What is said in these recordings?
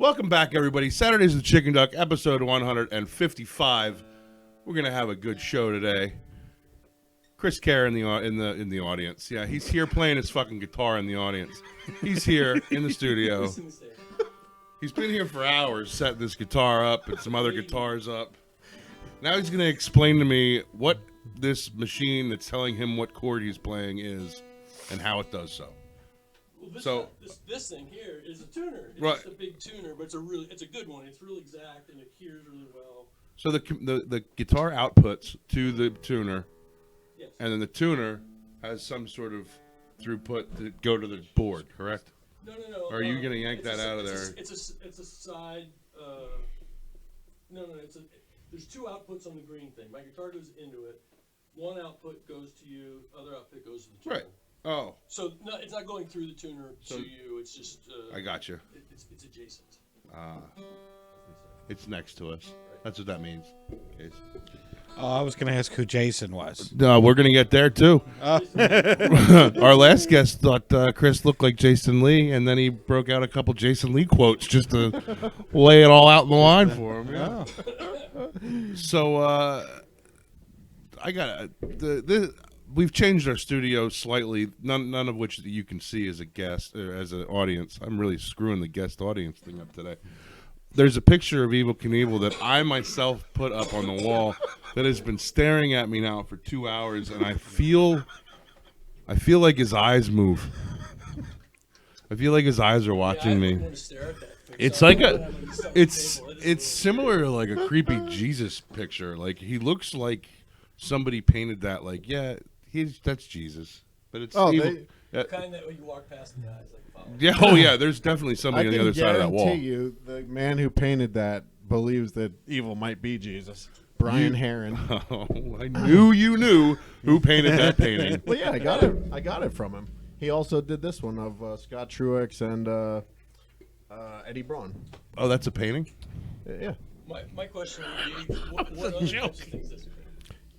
Welcome back, everybody. Saturday's the Chickenduck, episode 155. We're gonna have a good show today. Kris Kehr in the audience. Yeah, he's here playing his fucking guitar in the audience. He's here in the studio. He's been here for hours setting this guitar up and some other guitars up. Now he's gonna explain to me what this machine that's telling him what chord he's playing is and how it does so. Well, this thing here is a tuner. It's just a big tuner, but it's a good one. It's really exact and it hears really well. So the guitar outputs to the tuner, yes. And then the tuner has some sort of throughput to go to the board, correct? No. Or are you gonna yank that out of there? It's a side. There's two outputs on the green thing. My guitar goes into it. One output goes to you. Other output goes to the tuner. Right. Oh. So no, it's not going through the tuner to you. It's just. I got you. It's adjacent. It's next to us. That's what that means. Okay. Oh, I was going to ask who Jason was. No, we're gonna get there too. Our last guest thought Chris looked like Jason Lee, and then he broke out a couple Jason Lee quotes just to lay it all out in the line for him. Yeah. Oh. So I got we've changed our studio slightly. None of which that you can see as a guest or as an audience. I'm really screwing the guest audience thing up today. There's a picture of Evel Knievel that I myself put up on the wall that has been staring at me now for 2 hours, and I feel like his eyes move. I feel like his eyes are watching me. It's like it's similar to like a creepy Jesus picture. Like he looks like somebody painted that. Like that's Jesus, but it's evil. Kind that when you walk past the eyes, like follow. Yeah, oh yeah. There's definitely somebody on the other side of that wall. I guarantee you, the man who painted that believes that evil might be Jesus. Brian Heron. Oh, I knew you knew who painted that painting. Well, yeah, I got it from him. He also did this one of Scott Truex and Eddie Braun. Oh, that's a painting? Yeah. My question would be, what other types of things does he paint?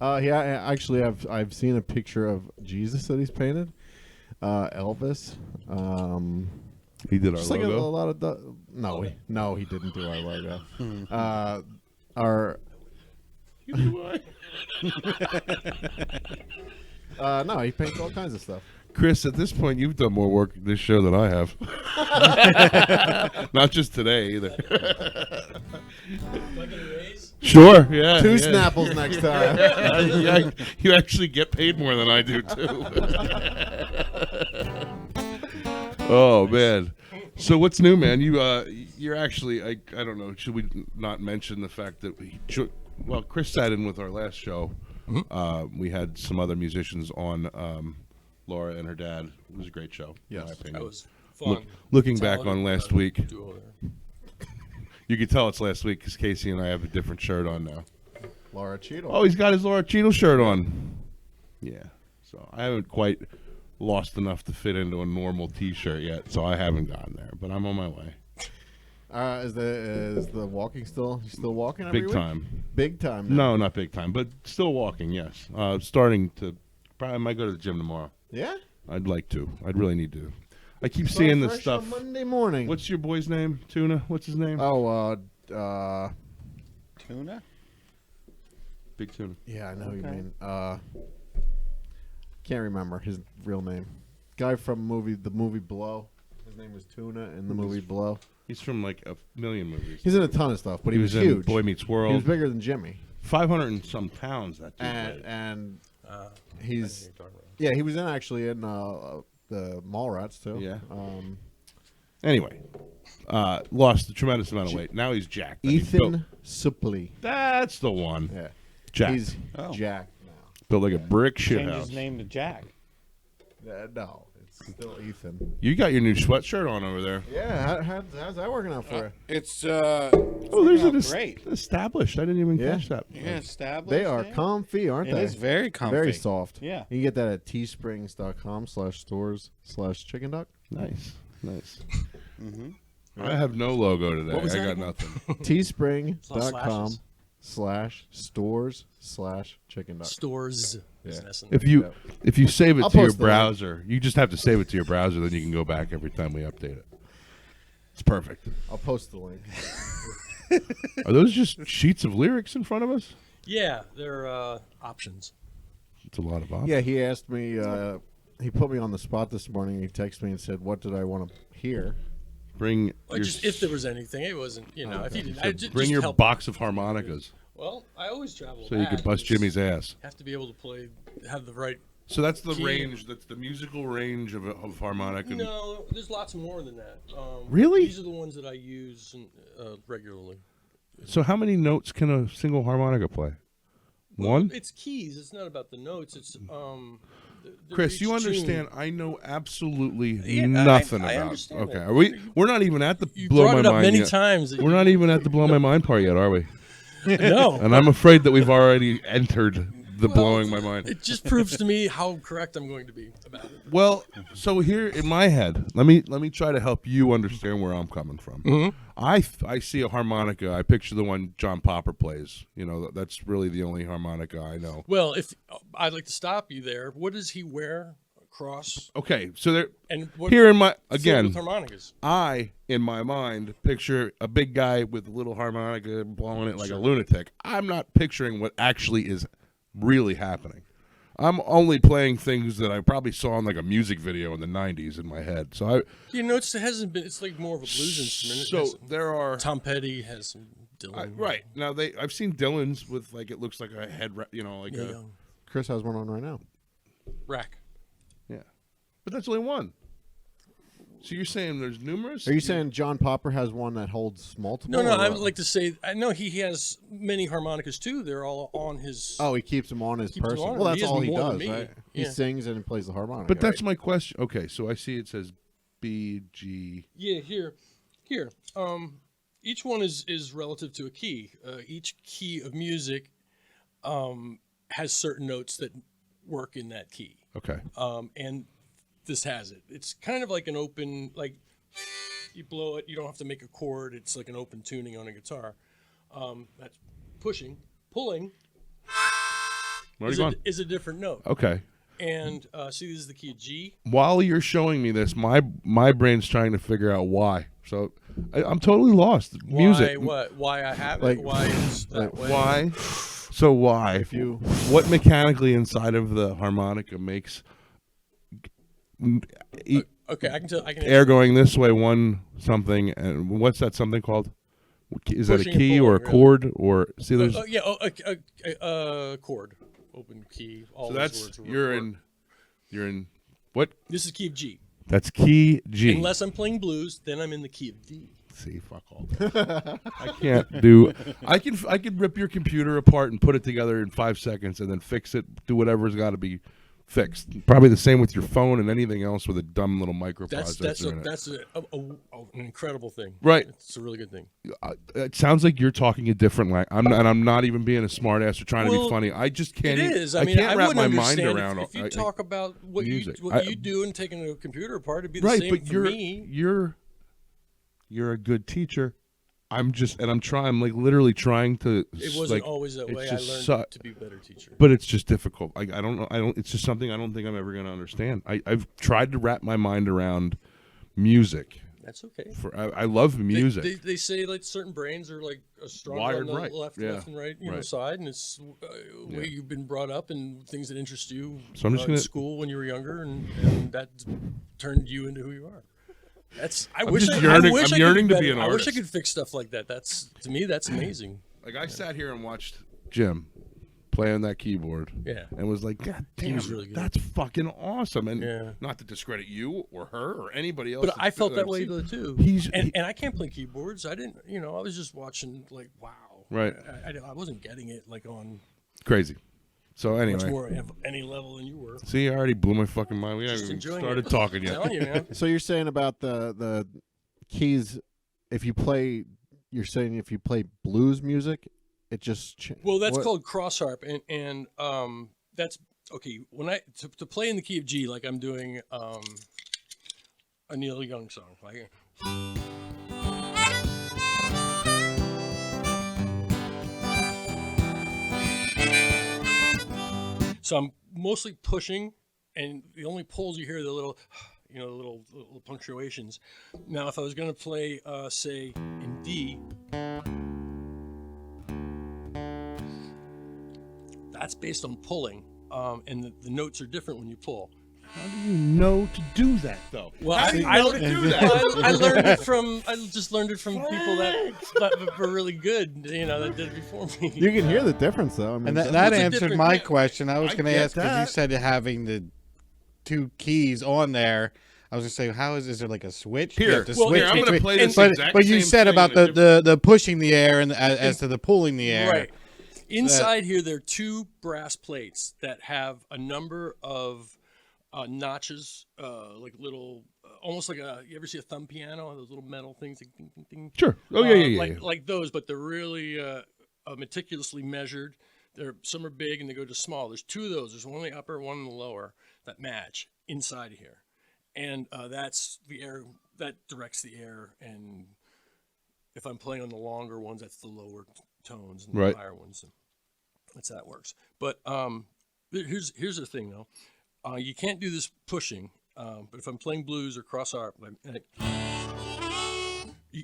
Yeah, actually, I've seen a picture of Jesus that he's painted. Elvis. He did our just logo. Like a lot of no, he didn't do our logo. No, he paints all kinds of stuff. Chris, at this point, you've done more work this show than I have. Not just today either. Do I get a raise? Sure, yeah. Two Snapples next time. You actually get paid more than I do, too. Oh, man. So what's new, man? You're actually, I don't know, should we not mention the fact that Chris sat in with our last show. Mm-hmm. We had some other musicians on, Laura and her dad. It was a great show, in my opinion. That was fun. Looking back on last week. You can tell it's last week because Casey and I have a different shirt on now. Laura Cheadle. Oh, he's got his Laura Cheadle shirt on. Yeah. So I haven't quite lost enough to fit into a normal T-shirt yet, so I haven't gotten there, but I'm on my way. Is the walking still walking every week? Time. Big time. Now. No, not big time, but still walking. Yes. Starting to. Probably might go to the gym tomorrow. Yeah. I'd like to. I'd really need to. I keep seeing this stuff. On Monday morning. What's your boy's name? Tuna? What's his name? Oh, Tuna? Big Tuna. Yeah, I know who you mean. Can't remember his real name. Guy from the movie Blow. His name was Tuna in the movie Blow. He's from like a million movies. He's in a ton of stuff, but he was in huge. Boy Meets World. He was bigger than Jimmy. 500 and some pounds, that dude. And he's he was actually in the Mallrats too. Yeah. Anyway, lost a tremendous amount of weight. Now he's jacked. Ethan Suplee. That's the one. Yeah. Jacked. He's jacked now. Built like a brick shit Changed house. his name to Jack. No, it's still Ethan. You got your new sweatshirt on over there. Yeah, how's that working out for you? It's there's great. Established. I didn't even catch that. Yeah, established. They are comfy, aren't they? It is very comfy. Very soft. Yeah. You can get that at teesprings.com/stores/chickenduck. Nice. Mm-hmm. I have no logo today. What was I that? got nothing. teespring.com/stores/chickenduck. Stores. Yeah. If you save it I'll to your post the browser, you just have to save it to your browser. Then you can go back every time we update it. It's perfect. I'll post the link. Are those just sheets of lyrics in front of us? Yeah, they're options. It's a lot of options. Yeah, he asked me. He put me on the spot this morning. He texted me and said, "What did I want to hear?" Bring Well, your, just if there was anything, it wasn't. If you didn't, bring just your help. box of harmonicas Well, I always travel. so you can back. bust Just Jimmy's ass. Have to be able to play, have the right. So that's the Key. range. That's the musical range of harmonica. No, there's lots more than that. Really? These are the ones that I use regularly. So how many notes can a single harmonica play? Well, One? it's keys. It's not about the notes. It's Chris, you each understand? tune. I know absolutely Yeah, nothing I about. understand Okay, that. are we? We're not even at the You blow brought my it up mind many yet. times. We're not even at the blow my mind part yet, are we? No. And I'm afraid that we've already entered the blowing my mind. It just proves to me how correct I'm going to be about it. Well, so here in my head, let me try to help you understand where I'm coming from. Mm-hmm. I see a harmonica. I picture the one John Popper plays. You know, that's really the only harmonica I know. Well, if I'd like to stop you there, what does he wear across? Okay, so there And what here in my filled again, with harmonicas? I in my mind picture a big guy with a little harmonica blowing it like a lunatic. I'm not picturing what actually is really happening. I'm only playing things that I probably saw in like a music video in the 90s in my head. So You know, it hasn't been. It's like more of a blues instrument. It has- there are Tom Petty has some Dylan. right now I've seen Dylan's with like it looks like a head, like Yeah, a Chris has one on right now. rack. yeah, but that's only one. So you're saying there's numerous? Are you saying John Popper has one that holds multiple? No, or I what? would like to say I know he has many harmonicas too. They're all on his. Oh, he keeps them on his Keeps them person. on. Well, that's He has all he more than does, me. right? Yeah. He sings and he plays the harmonica. But that's right? my question. Okay, so I see it says B G. Yeah, here. Each one is relative to a key. Each key of music has certain notes that work in that key. Okay. And this has it. It's kind of like an open, like you blow it, you don't have to make a chord. It's like an open tuning on a guitar. That's pushing, pulling Where are you going? is a different note. Okay. And see, this is the key of G. While you're showing me this, my brain's trying to figure out why. So I'm totally lost. Music. Why, what? Why I have Like- it? Why it's that way? Why? So why? If you What mechanically inside of the harmonica makes Okay, I can tell. I can. air going this way one something, and what's that something called? Is that a Pushing and key or a pulling, chord or see? There's a chord, open key. All so those that's words you're work. in what? This is key of G. That's key G. Unless I'm playing blues, then I'm in the key of D. See, fuck all that. I can't do. I can rip your computer apart and put it together in 5 seconds, and then fix it. Do whatever's got to be fixed. Probably the same with your phone and anything else with a dumb little microprocessor in it. That's an incredible thing. Right. It's a really good thing. It sounds like you're talking a different language. I'm not even being a smart ass or trying to be Well, funny. I just can't. It is. I mean, can't I wrap wouldn't my mind understand around if you talk about what music. you do and taking a computer apart. It'd be the right, same but for you're me. you're a good teacher. I'm like literally trying to. It wasn't like, always that it's way. I just learned to be a better teacher. But it's just difficult. I don't know. It's just something I don't think I'm ever going to understand. I've tried to wrap my mind around music. That's okay. I love music. They say like certain brains are like stronger Wired on the right. left and right, Right. side, and it's way Yeah. you've been brought up and things that interest you. So I'm just in gonna- school when you were younger, and that turned you into who you are. I I'm wish just I, yearning- I wish I'm I yearning could to be better. an I wish I artist. could fix stuff like that. To me, that's amazing. Like I sat here and watched Jim play on that keyboard. Yeah. And was like, God damn, was really good. that's fucking awesome. And Yeah. not to discredit you or her or anybody else. But I felt that way I've seen. too. He's- and I can't play keyboards. I didn't. I was just watching like wow. Right. I wasn't getting it like on Crazy. So much anyway, more of any level than you were. see, I already blew my fucking mind. We haven't even enjoying started it. talking I'm yet. telling you, man. So you're saying about the keys, if you play blues music, it just Well, that's what- called cross harp, and that's okay. When to play in the key of G, like I'm doing a Neil Young song, like. So I'm mostly pushing, and the only pulls you hear are the little, you know, little punctuations. Now, if I was going to play, say, in D, that's based on pulling, and the notes are different when you pull. How do you know to do that, though? Well, How do you know to do that? I learned it from. I just learned it from people that were really good. You know, that did it before me. You can hear the difference, though. I mean, And that What's the answered difference? my Yeah. question. I was I going to get ask because you that. said having the 2 keys on there. I was going to say, how is there like a switch? You Here, have to well, switch here, I'm gonna between- play this but, exact but you same said thing about in a the pushing the air and as to the pulling the air. Right. Inside here, there are 2 brass plates that have a number of notches, like little, almost like you ever see a thumb piano? Those little metal things. Like, ding, ding, ding. Sure. Oh, yeah. Like those, but they're really meticulously measured. Some are big and they go to small. There's 2 of those. There's one in the upper, one in the lower that match inside of here, and that's the air that directs the air. And if I'm playing on the longer ones, that's the lower tones, and Right. the higher ones. That's how it works. But here's the thing though. You can't do this pushing, but if I'm playing blues or cross harp, you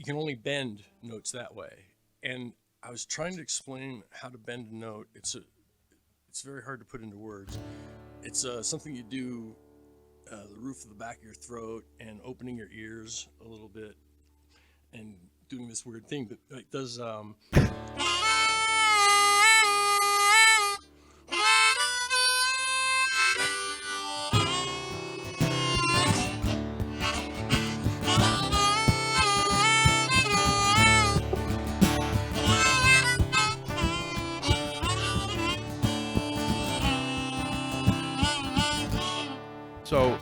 can only bend notes that way. And I was trying to explain how to bend a note. It's very hard to put into words. It's something you do, the roof of the back of your throat and opening your ears a little bit and doing this weird thing that it does. So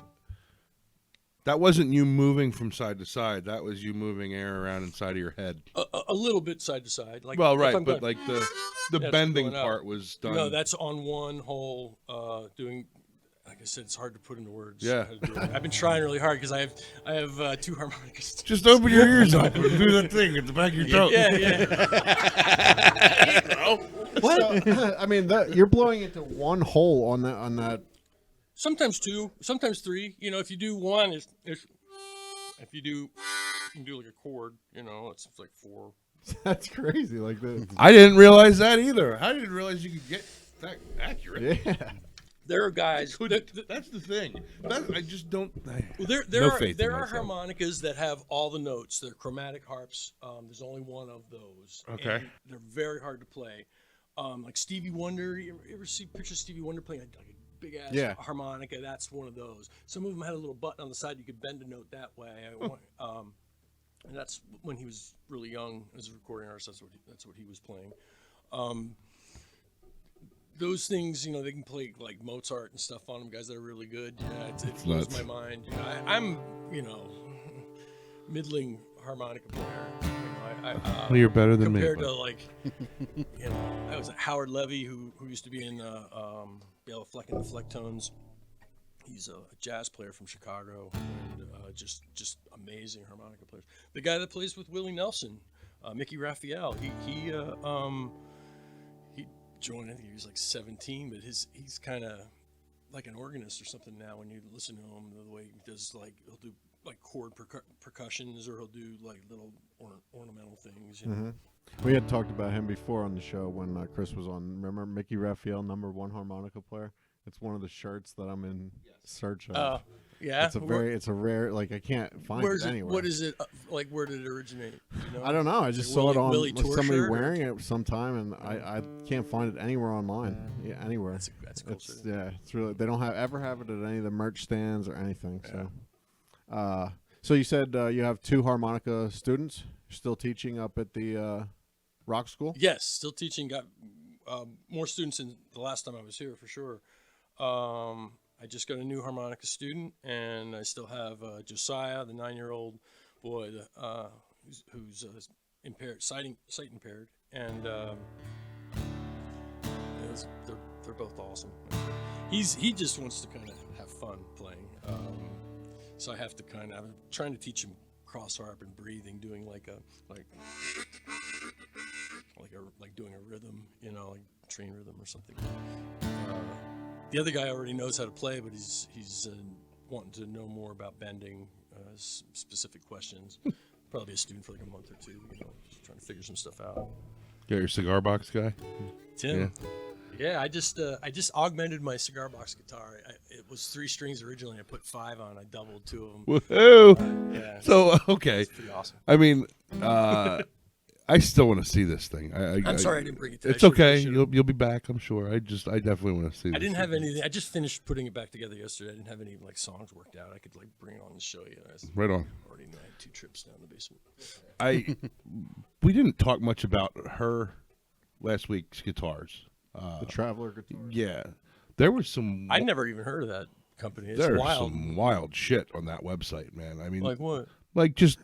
that wasn't you moving from side to side. That was you moving air around inside of your head. A little bit side to side. Like Well, if right, I'm but going- like the it's bending going up. part was done. No, that's on one hole. Doing, like I said, it's hard to put into words. Yeah. how to do it. I've been trying really hard because I have 2 harmonicas. Just open your ears up and do that thing at the back of your throat. Yeah. what? I mean, you're blowing into one hole on that. Sometimes 2, sometimes 3. You know, if you do 1, if you do like a chord. You know, it's like 4. That's crazy. Like the I didn't realize that either. I didn't realize you could get that accurate. yeah. There are guys. That's the thing. I just don't. Well, there No are faith in there are myself. harmonicas that have all the notes. They're chromatic harps. There's only one of those. Okay. And they're very hard to play. Like Stevie Wonder. You ever see pictures of Stevie Wonder playing like a big ass Yeah. harmonica? That's one of those. Some of them had a little button on the side you could bend a note that way. And that's when he was really young as a recording artist. That's what he was playing. Those things, you know, they can play like Mozart and stuff on them. Guys that are really good. Yeah, it blows nuts. my mind. You know, I'm, you know, middling harmonica player. You know, Well, you're better than me. compared but- to like, you know, I was Howard Levy who used to be in Bela Fleck and the Flecktones. He's a jazz player from Chicago, and just amazing harmonica player. The guy that plays with Willie Nelson, Mickey Raphael, he joined. I think he was like 17, but he's kind of like an organist or something now. When you listen to him, the way he does, like he'll do like chord percussions, or he'll do like little ornamental things. You know? We had talked about him before on the show when Chris was on. Remember Mickey Raphael, #1 harmonica player? It's one of the shirts that I'm in search of. Yeah. It's a rare, like I can't find Where's it it? anywhere. What is it? Like, where did it originate? You know? I don't know. I just Like saw it on Willie with tour somebody shirt or- wearing it sometime, and I can't find it anywhere online. Yeah, anywhere. That's cool. It's it's really, they don't ever have it at any of the merch stands or anything. So, so you said you have 2 harmonica students. You're still teaching up at the rock school. Yes, still teaching. Got more students than the last time I was here for sure. I just got a new harmonica student, and I still have Josiah, the 9-year-old boy, who's impaired, sight impaired, and they're both awesome. He just wants to kind of have fun playing, so I have to I'm trying to teach him cross harp and breathing, doing like doing a rhythm, you know, like train rhythm or something. The other guy already knows how to play, but he's wanting to know more about bending, specific questions. Probably be a student for like a month or two, just trying to figure some stuff out. Got your cigar box guy? Tim. Yeah, I just augmented my cigar box guitar. It was 3 strings originally. I put 5 on. I doubled 2 of them. Woohoo! Yeah. So, okay. It's pretty awesome. I mean, I still want to see this thing. I'm sorry I didn't bring it today. It's okay. You'll be back, I'm sure. I definitely want to see this. I didn't have anything. I just finished putting it back together yesterday. I didn't have any like songs worked out. I could like bring it on and show you. Right on. Already had 2 trips down the basement. We didn't talk much about her last week's guitars. The Traveler guitar. Yeah, there was some. I'd never even heard of that company. It's There's wild. some wild shit on that website, man. I mean, Like what? like just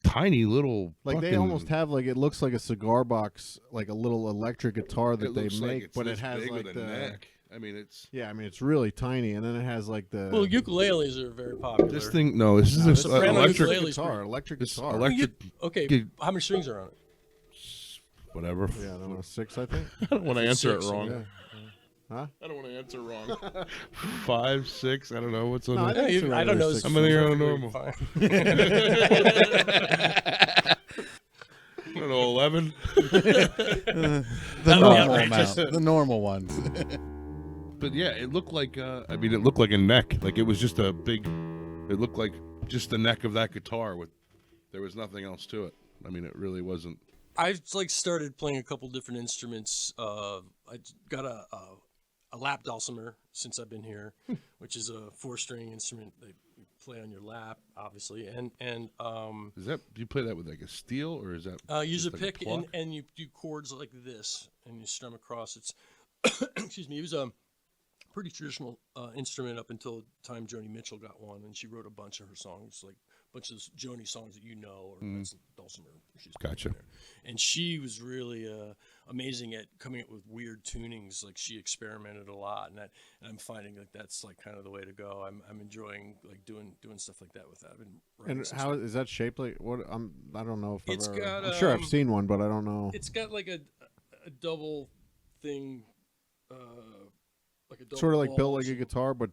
tiny little. Like they fucking- almost have like it looks like a cigar box, like a little electric guitar that it they looks like make, it's but it this has big like with the a neck. I mean, it's yeah. I mean, it's really tiny, and then it has like the Well, ukuleles are very popular. this thing. No, this is the an soprano electric ukulele- guitar. Electric This guitar. electric. Okay, Gig- how many strings are on it? Whatever. Yeah, I don't know, 6, I think. I don't want to answer it 6, wrong. Yeah. Huh? I don't want to answer wrong. 5, 6. I don't know what's on No, I it. think it's I don't know. 6. I'm in the normal. Fine. I don't know, 11. The That'll be normal outrageous. amount. The normal ones. But yeah, it looked like. I mean, it looked like a neck. Like it was just a big. It looked like just the neck of that guitar with. There was nothing else to it. I mean, it really wasn't. I've like started playing a couple different instruments. I got a lap dulcimer since I've been here, which is a 4-string instrument that you play on your lap, obviously, and Is that do you play that with like a steel or is that? use a just like pick pluck? and you do chords like this and you strum across. It's excuse me. It was a pretty traditional instrument up until the time Joni Mitchell got one, and she wrote a bunch of her songs, like a bunch of Joni songs that you know, or that's dulcimer. She's Gotcha. there. And she was really amazing at coming up with weird tunings. Like she experimented a lot, and I'm finding like that's like kind of the way to go. I'm enjoying like doing stuff like that with that. I've been writing And some how stuff. is that shaped? Like what? I don't know if It's I've ever, got, I'm sure I've seen one, but I don't know. It's got like a double thing, like a double Sort of like built bulge. like a guitar, but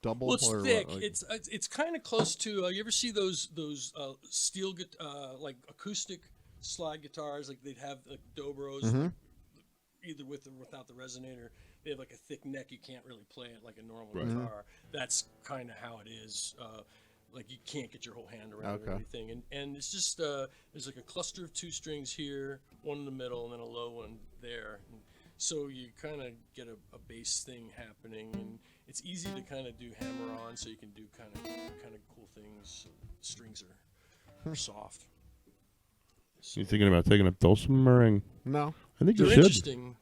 double. Well, it's or what, thick. like- It's kind of close to. You ever see those steel like acoustic slide guitars? Like they'd have like dobros, like, either with or without the resonator. They have like a thick neck. You can't really play it like a normal guitar. That's kind of how it is. Like you can't get your whole hand around Okay. everything, and it's just there's like a cluster of 2 strings here, one in the middle, and then a low one there. And so you kind of get a bass thing happening, and it's easy to kind of do hammer on, so you can do kind of cool things. Strings are soft. You thinking about taking up dulcimering? no. I think you They're should. interesting.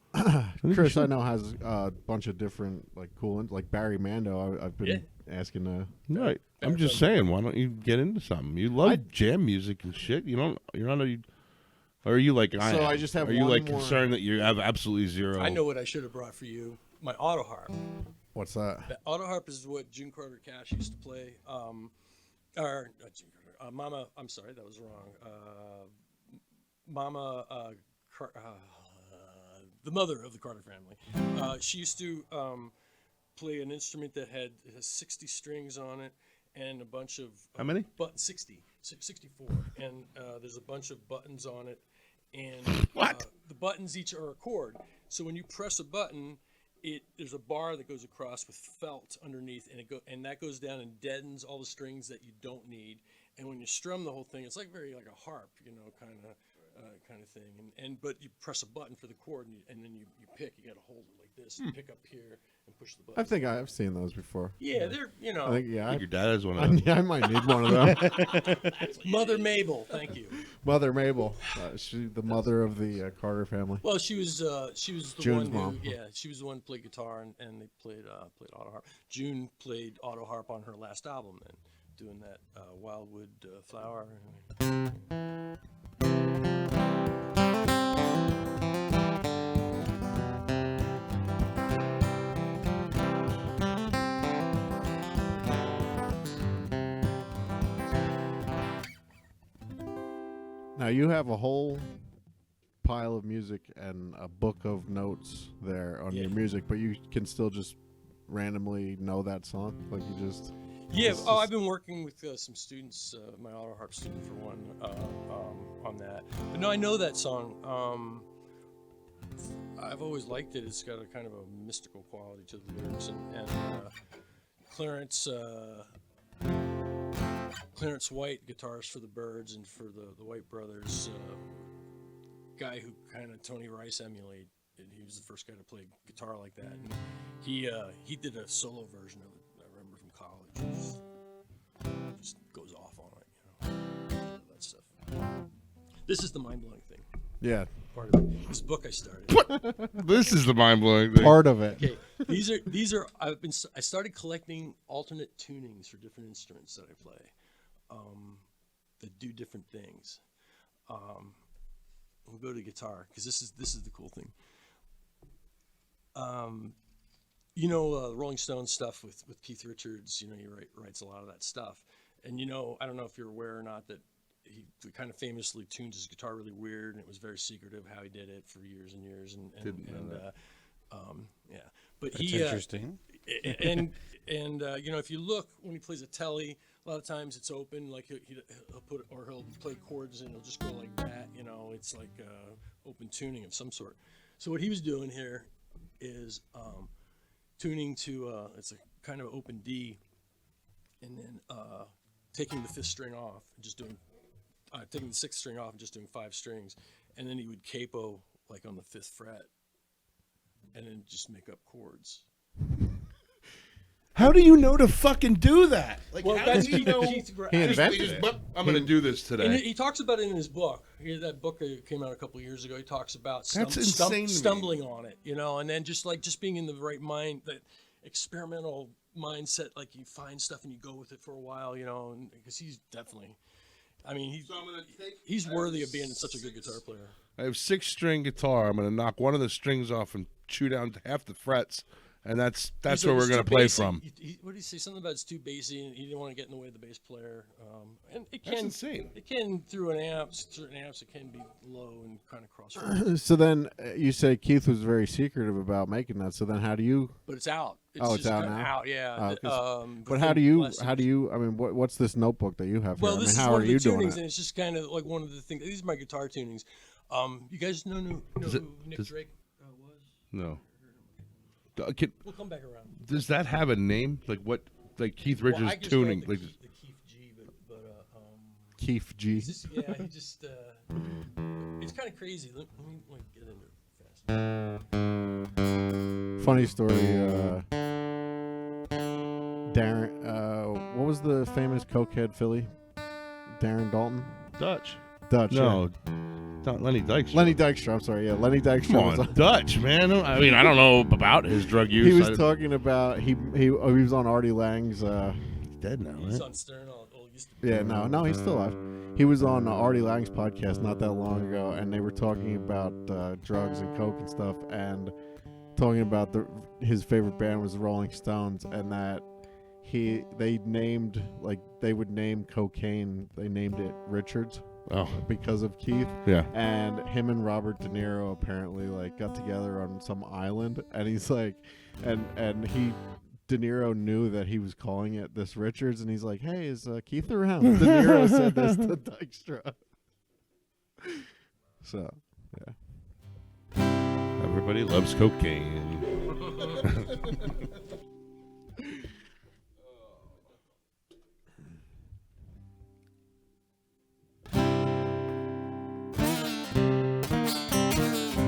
Chris, I know has a bunch of different like cool, like Barry Mando. I've been asking to. Right. I'm just saying, why don't you get into something? You love jam music and shit. You don't. You're not a. Or are you like I So am? I just have Are you one like more- concerned that you have absolutely zero? I know what I should have brought for you. My auto harp. What's that? The auto harp is what June Carter Cash used to play. Or not June Carter. Mama. I'm sorry, that was wrong. Mama. The mother of the Carter family. She used to play an instrument that has 60 strings on it and a bunch of How many? 64, and there's a bunch of buttons on it, and the buttons each are a chord. So when you press a button, there's a bar that goes across with felt underneath, and that goes down and deadens all the strings that you don't need. And when you strum the whole thing, it's like very like a harp, kind of thing. But you press a button for the chord, and then you pick. You got to hold it like this, and pick up here, and push the button. I think I've seen those before. Yeah, they're I think I think your dad has one I, of them. yeah, I might need one of them. Mother Mabel. Thank you. Mother Mabel, she the mother of the Carter family. Well, she was the June's one mom. who, she was the one who played guitar, and they played auto harp. June played auto harp on her last album, and doing that Wildwood Flower. Now you have a whole pile of music and a book of notes there on your Yeah. music, but you can still just randomly know that song? Like you just Yeah. It's Oh, just- I've been working with some students, my auto harp student for one, on that. But no, I know that song. I've always liked it. It's got a kind of a mystical quality to the lyrics, and Clarence White, guitarist for the Byrds and for the White Brothers, guy who kind of Tony Rice emulated. He was the first guy to play guitar like that, and he did a solo version of it. I remember from college. Just goes off on it, that stuff. This is the mind-blowing thing. yeah, Part of it. This book I started. This is the mind blowing thing. part of it. Okay, these are I started collecting alternate tunings for different instruments that I play, that do different things. We'll go to guitar because this is the cool thing. Rolling Stones stuff with Keith Richards. He writes a lot of that stuff, and I don't know if you're aware or not that he kind of famously tunes his guitar really weird, and it was very secretive how he did it for years and years. Didn't know that. Yeah, but That's he interesting. and if you look when he plays a telly, a lot of times it's open, like he'll play chords and he'll just go like that. It's like open tuning of some sort. So what he was doing here is tuning to it's a kind of open D, and then taking the fifth string off and just doing taking the sixth string off and just doing 5 strings, and then he would capo like on the 5th fret, and then just make up chords. How do you know to fucking do that? Like, Well, how that's do you know? Keith. He invented Just, it. "Bup, I'm going to do this today. And he talks about it in his book. That book that came out a couple of years ago. He talks about That's insane to me. stumbling on it, and then just being in the right mind, that experimental mindset. Like you find stuff and you go with it for a while, and because he's definitely, he's worthy of being such a good guitar player. I have 6-string guitar. I'm going to knock one of the strings off and chew down to half the frets, and that's He's where like, we're "It's going to too play bassy." from. What did he say? Something about it's too bassy, and he didn't want to get in the way of the bass player. And it That's can, insane. It can through certain amps, it can be low and kind of cross. So then you say Keith was very secretive about making that. So then how do you? But it's out. Oh, it's just out kinda now? Out, yeah. But how do you? I mean, what's this notebook that you have here? Well, I mean, this how is one are of the you tunings, doing and it? it's just kind of like one of the things. These are my guitar tunings. You guys know who Nick Drake was? No. We'll come back around. Does that have a name? Like what? Like Keith Richards Well, I just call it tuning? the Like, Keith G, but Keith G. he just it's kind of crazy. Let me get into it fast. Funny story. Darren. What was the famous cokehead Philly? Darren Dalton. Dutch. Dutch. No. Not Lenny Dykstra. Lenny Dykstra. I'm sorry. Yeah, Lenny Dykstra. Come was on, Dutch, man. I mean, I don't know about his drug use. He was talking about he was on Artie Lang's. He's dead now, He's right? on Stern. Used to be. Yeah, no, he's still alive. He was on Artie Lang's podcast not that long ago, and they were talking about drugs and coke and stuff, and talking about his favorite band was the Rolling Stones, and that they would name cocaine. They named it Richards. Oh, Because of Keith. yeah. And him and Robert De Niro apparently got together on some island, and he's like, and De Niro knew that he was calling it this Richards, and he's like, "Hey, is Keith around?" De Niro said this to Dykstra. So, yeah. Everybody loves cocaine.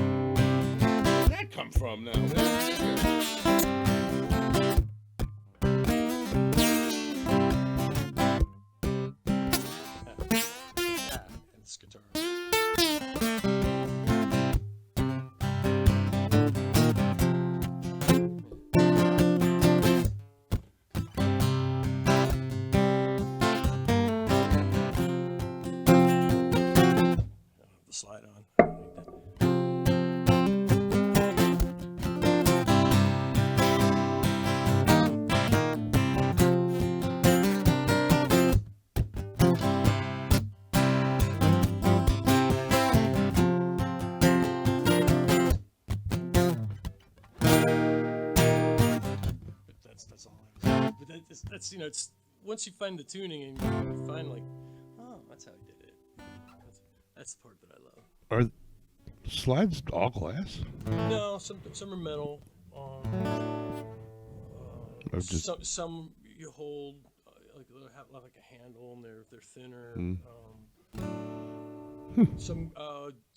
Where'd that come from now? It's guitar. The slide on. that's it's once you find the tuning and you find like, oh, that's how he did it. That's the part that I love. Are slides all glass? No, some are metal. Or just Some you hold like they have like a handle and they're thinner. Some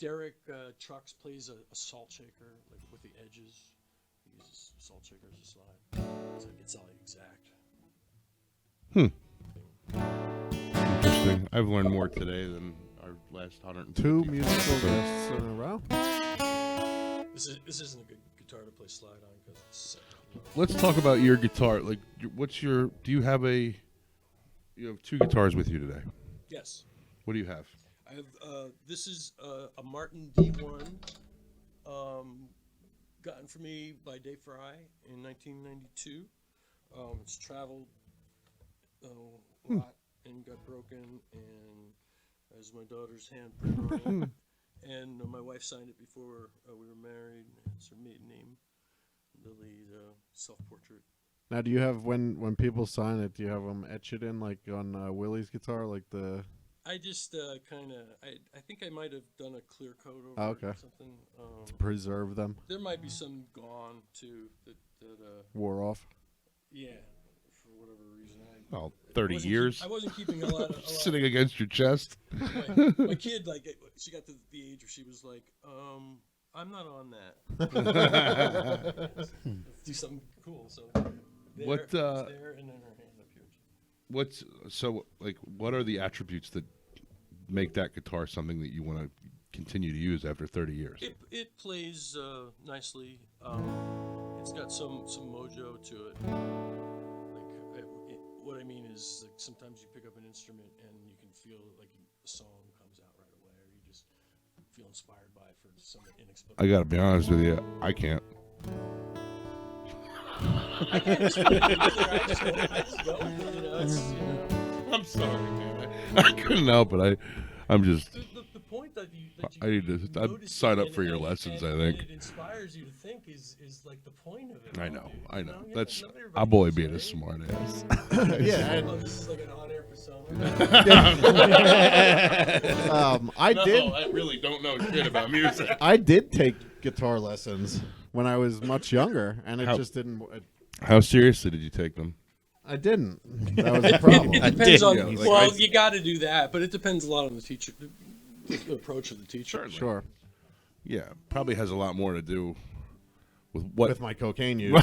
Derek Trucks plays a salt shaker like with the edges. He uses salt shaker as a slide, so it's all exact. interesting. I've learned more today than our last 150. 2 musical guests in a row. This isn't a good guitar to play slide on because it's second. Let's talk about your guitar. Like, do you have you have 2 guitars with you today? Yes. What do you have? I have this is a Martin D1 gotten for me by Dave Fry in 1992. It's traveled a lot and got broken, and as my daughter's handprint on it. And my wife signed it before we were married. It's her maiden name, Lily, self-portrait. Now, do you have when people sign it? Do you have them etch it in like on Willie's guitar, like the? I just kind of, I think I might have done a clear coat over it Okay. or something. To preserve them. There might be some gone too that Wore off. yeah, for whatever reason. Well, 30 years. I wasn't keeping a lot of Sitting against your chest. my kid, like, she got to the age where she was like, I'm not on that. Let's do something cool. So there, What, it's there, and then her hand up here. What are the attributes that make that guitar something that you want to continue to use after 30 years? It plays nicely. It's got some mojo to it. What I mean is, like, sometimes you pick up an instrument and you can feel like a song comes out right away, or you just feel inspired by it for some inexplicable. I got to be honest with you, I can't. I can't explain it either. I just go. I'm sorry, man. I couldn't help it. I'm just. The point that you I need to. I'd notice sign up and- for your and- lessons. and- I think. and it inspires you to think is like the point of it. I all, know. dude. I You know. Yeah, That's. not everybody I'm only does being that, a smart ass. Yeah. Oh, this is like an on-air persona. I did. I really don't know shit about music. I did take guitar lessons when I was much younger, and it How- just didn't. How seriously did you take them? I didn't. That was the problem. It depends on. Yeah, like, Well, you got to do that, but it depends a lot on the teacher, the approach of the teacher. Sure. Yeah, probably has a lot more to do with what. With my cocaine use.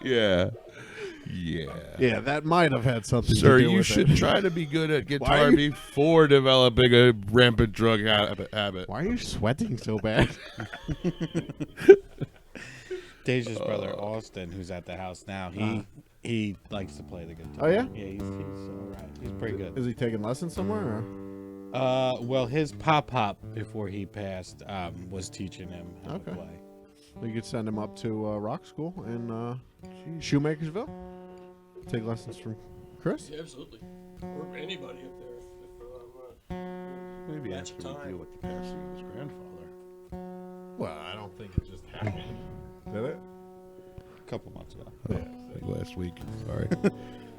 Yeah. Yeah. Yeah, that might have had something Sir, to do you with should it. try to be good at Why guitar are you- before developing a rampant drug habit. Why are you sweating so bad? Deja's brother Austin, who's at the house now, he likes to play the guitar. Oh, yeah? Yeah, he's all right. He's pretty good. Is he taking lessons somewhere? Or? Well, his pop before he passed was teaching him how Okay. to play. You could send him up to rock school in Shoemakersville. Take lessons from Chris. Yeah, absolutely. Or anybody up there. Maybe Match after time. we deal with the passing of his grandfather. Well, I don't think it just happened. Did it? A couple months ago. Yeah, like last week. Sorry.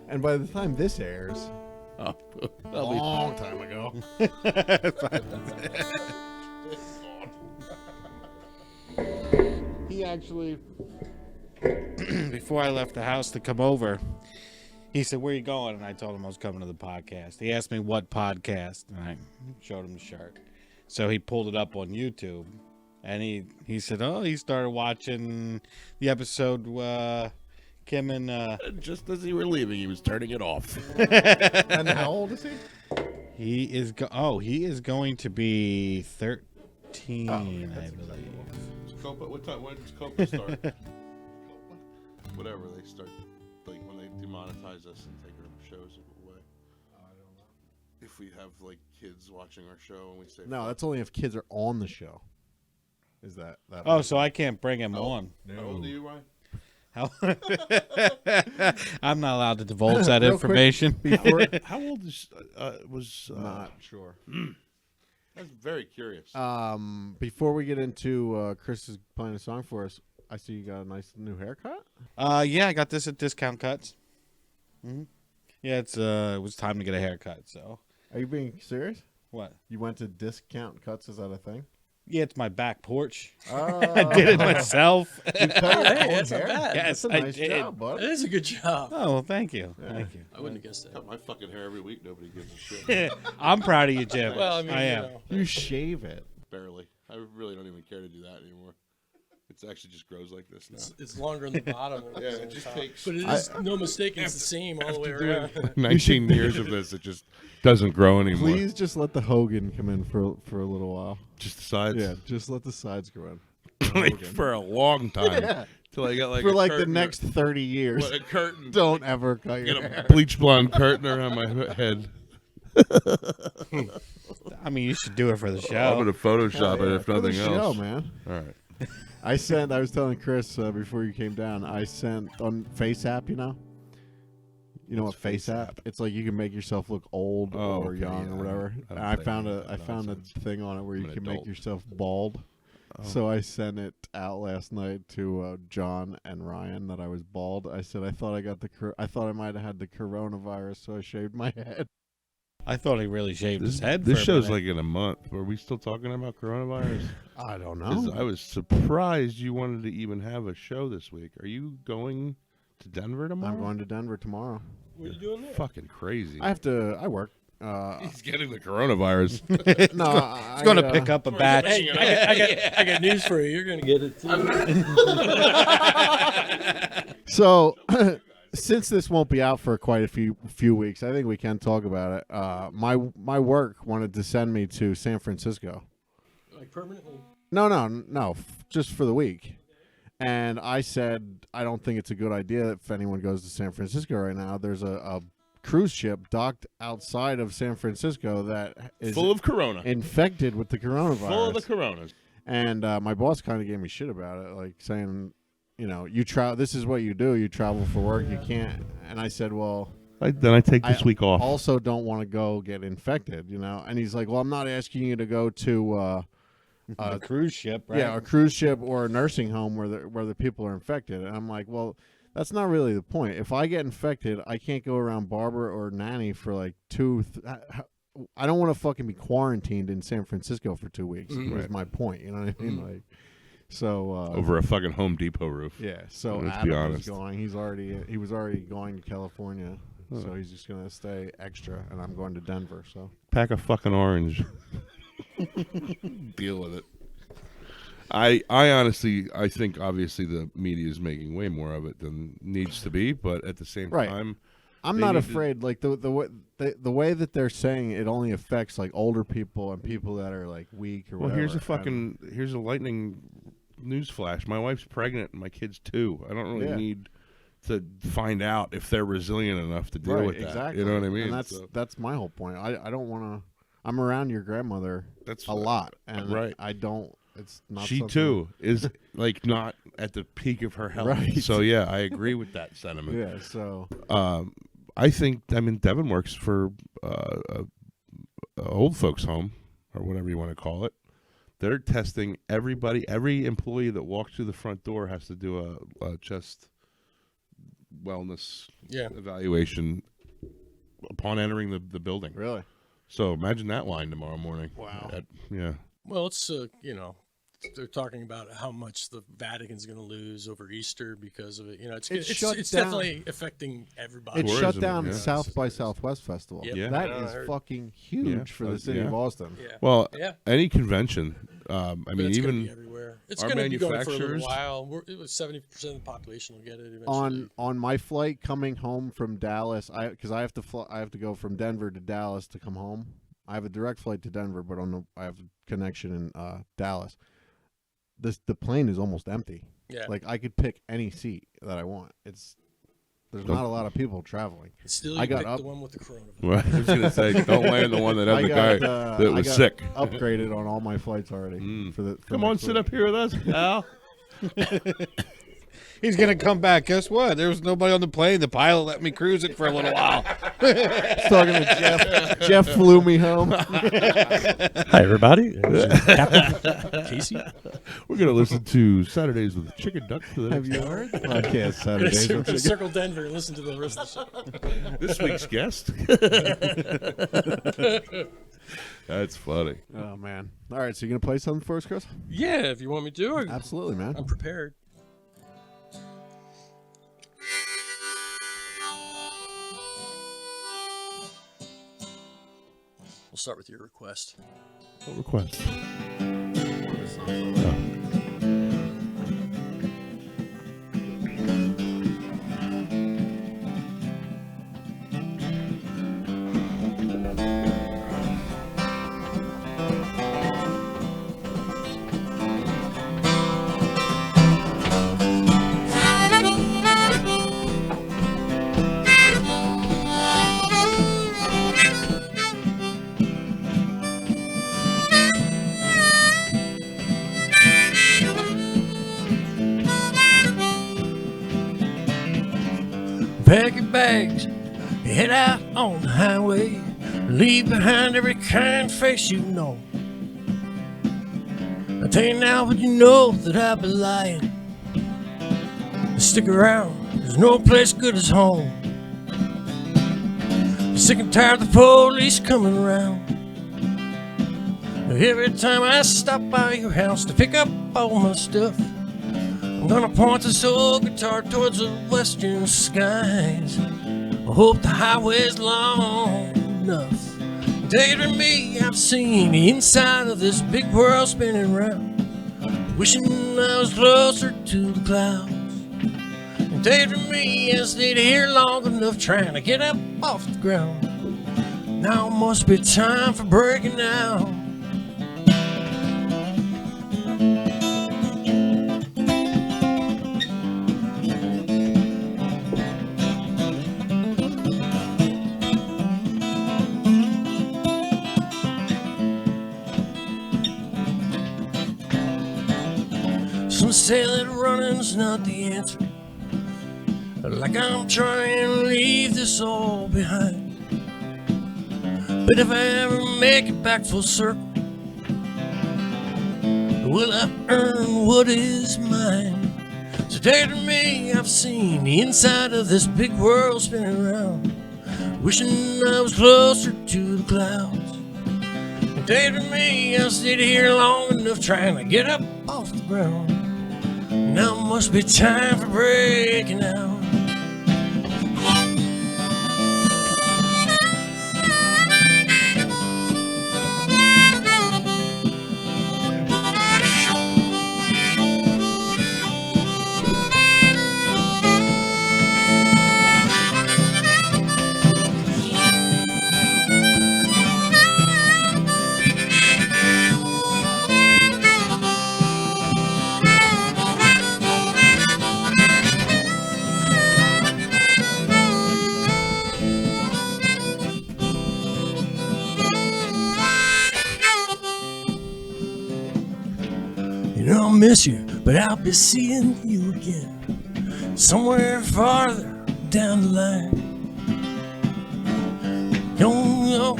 And by the time this airs, Oh, a long time ago. He actually, before I left the house to come over, he said, "Where you going?" And I told him I was coming to the podcast. He asked me what podcast, and I showed him the shirt. So he pulled it up on YouTube, and he said, "Oh, he started watching the episode Kim and just as he were leaving, he was turning it off. And how old is he? he is going to be 13, I believe." Copa, what time? When does Copa start? Whatever they start, like when they demonetize us and take our shows away. I don't know. If we have like kids watching our show and we say No, that's only if kids are on the show. Is that? Oh, so I can't bring him on. How old are you, Ryan? How? I'm not allowed to divulge that Real quick, information. Before, How old is was? not sure. I was very curious. Before we get into Chris is playing a song for us, I see you got a nice new haircut. Yeah, I got this at Discount Cuts. Yeah, it was time to get a haircut. So Are you being serious? what? You went to Discount Cuts? Is that a thing? Yeah, it's my back porch. Oh, I did it myself. You cut your Hey, own that's not hair? bad. Yes, That's a I nice did. job, bud. That is a good job. Oh, well, thank you. Thank you. I wouldn't have guessed that. Cut my fucking hair every week. Nobody gives a shit. I'm proud of you, Jim. Well, I mean, I am. You know, You shave it. Barely. I really don't even care to do that anymore. It actually just grows like this now. it's longer on the bottom. than Yeah, it's it on the just top. takes- But it is no mistake. It's the same all the way around. 19 years of this, it just doesn't grow anymore. Please just let the Hogan come in for a little while. Just the sides. Yeah, just let the sides grow in. Like for a long time. Yeah. Till I got like For a like the curtain next 30 years. a curtain. Don't ever cut your Get hair. a bleach blonde curtain around my head. I mean, you should do it for the I'm show. gonna Photoshop it if For the nothing show, else. man. All right. I was telling Chris before you came down, I sent on Face App, you know what What's Face Face App? It's like you can make yourself look old Oh, or okay, young yeah, or whatever. I don't And I play found with I that found a nonsense. thing on it where you I'm an can make adult. yourself bald. Oh. So I sent it out last night to John and Ryan that I was bald. I said I thought I thought I might have had the coronavirus, so I shaved my head. I thought he really shaved his head. This for a show's minute. like in a month. Are we still talking about coronavirus? I don't 'Cause know. I was surprised you wanted to even have a show this week. Are you going to Denver tomorrow? I'm going to Denver tomorrow. What are you doing there? Fucking crazy. I work. He's getting the coronavirus. No, He's going to pick up a batch. Hey, I got news for you. You're going to get it too. So, since this won't be out for quite a few weeks, I think we can talk about it. My work wanted to send me to San Francisco. Like permanently. No, just for the week. And I said I don't think it's a good idea if anyone goes to San Francisco right now. There's a cruise ship docked outside of San Francisco that is Full of corona. infected with the coronavirus. Full of the coronas. And my boss kind of gave me shit about it, like saying, you travel. This is what you do. You travel for work. You can't. And I said, well, Then I take this week off. also don't want to go get infected, And he's like, well, I'm not asking you to go to A cruise ship, right? a cruise ship or a nursing home where the people are infected. And I'm like, well, that's not really the point. If I get infected, I can't go around Barbara or Nanny for like I don't want to fucking be quarantined in San Francisco for 2 weeks. Was my point. You know what I mean? Like, so Over a fucking Home Depot roof. yeah. So Let's be Adam honest. is going. He was already going to California. So he's just gonna stay extra, and I'm going to Denver. So Pack a fucking orange. Deal with it. I honestly, I think obviously the media is making way more of it than needs to be, but at the same Right. time, I'm They not need to- afraid. Like the way that they're saying it only affects like older people and people that are like weak or well, whatever. here's a lightning news flash. My wife's pregnant and my kid's 2. I don't really Yeah. need to find out if they're resilient enough to deal right, with that. exactly. You know what I mean? And So that's my whole point. I don't want to. I'm around your grandmother that's a lot, and right. I don't. It's not. She something- too is like not at the peak of her health. Right. So yeah, I agree with that sentiment. Yeah. So I think Devin works for a old folks home or whatever you want to call it. They're testing everybody. Every employee that walks through the front door has to do a chest wellness evaluation upon entering the building. really, So imagine that line tomorrow morning. Wow. Yeah. Well, it's they're talking about how much the Vatican's going to lose over Easter because of it. It shut down- definitely affecting everybody. it Tourism, shut down yeah. South by Southwest Festival. Yep. Yeah. That Yeah, I is heard. fucking huge Yeah. for the city of Yeah. Austin. Yeah. Well, Yeah. any convention. I But mean, it's gonna even be everywhere. It's our going to be going for a manufacturers- little while. It was 70% of the population will get it eventually. On my flight coming home from Dallas, because I have to go from Denver to Dallas to come home. I have a direct flight to Denver, but I have a connection in Dallas. The plane is almost empty. Yeah. Like I could pick any seat that I want. There's not a lot of people traveling. Still, I you got picked up- the one with the coronavirus. well, I was gonna say, don't land the one that had I the got, guy that I was got sick. upgraded on all my flights already. For Come on, next sit week. up here with us, pal. He's gonna come back. Guess what? There was nobody on the plane. The pilot let me cruise it for a little while. Talking to Jeff. Jeff flew me home. Hi, everybody. Captain Casey. We're gonna listen to Saturdays with Chickenduck for the Have next you heard the podcast Saturdays? Circle, with Chicken- circle Denver and listen to the rest of the show. this week's guest. That's funny. Oh man! All right, so you gonna play something for us, Chris? Yeah, if you want me to. Absolutely, man. I'm prepared. We'll start with your request. What request? Pack your bags, head out on the highway, leave behind every kind face you know. I tell you now, but you know that I've been lying. Stick around, there's no place good as home. Sick and tired of the police coming around. Every time I stop by your house to pick up all my stuff, I'm gonna point this old guitar towards the western skies. I hope the highway's long enough. Day to me, I've seen the inside of this big world spinning round, wishing I was closer to the clouds. Day to me, I stayed here long enough trying to get up off the ground. Now must be time for breaking out. Some say that running's not the answer, like I'm trying to leave this all behind. But if I ever make it back full circle, will I earn what is mine? Today to me, I've seen the inside of this big world spinning around, wishing I was closer to the clouds. Today to me, I've stayed here long enough trying to get up off the ground. Now must be time for breaking out. You know, I'll miss you, but I'll be seeing you again somewhere farther down the line. Yo,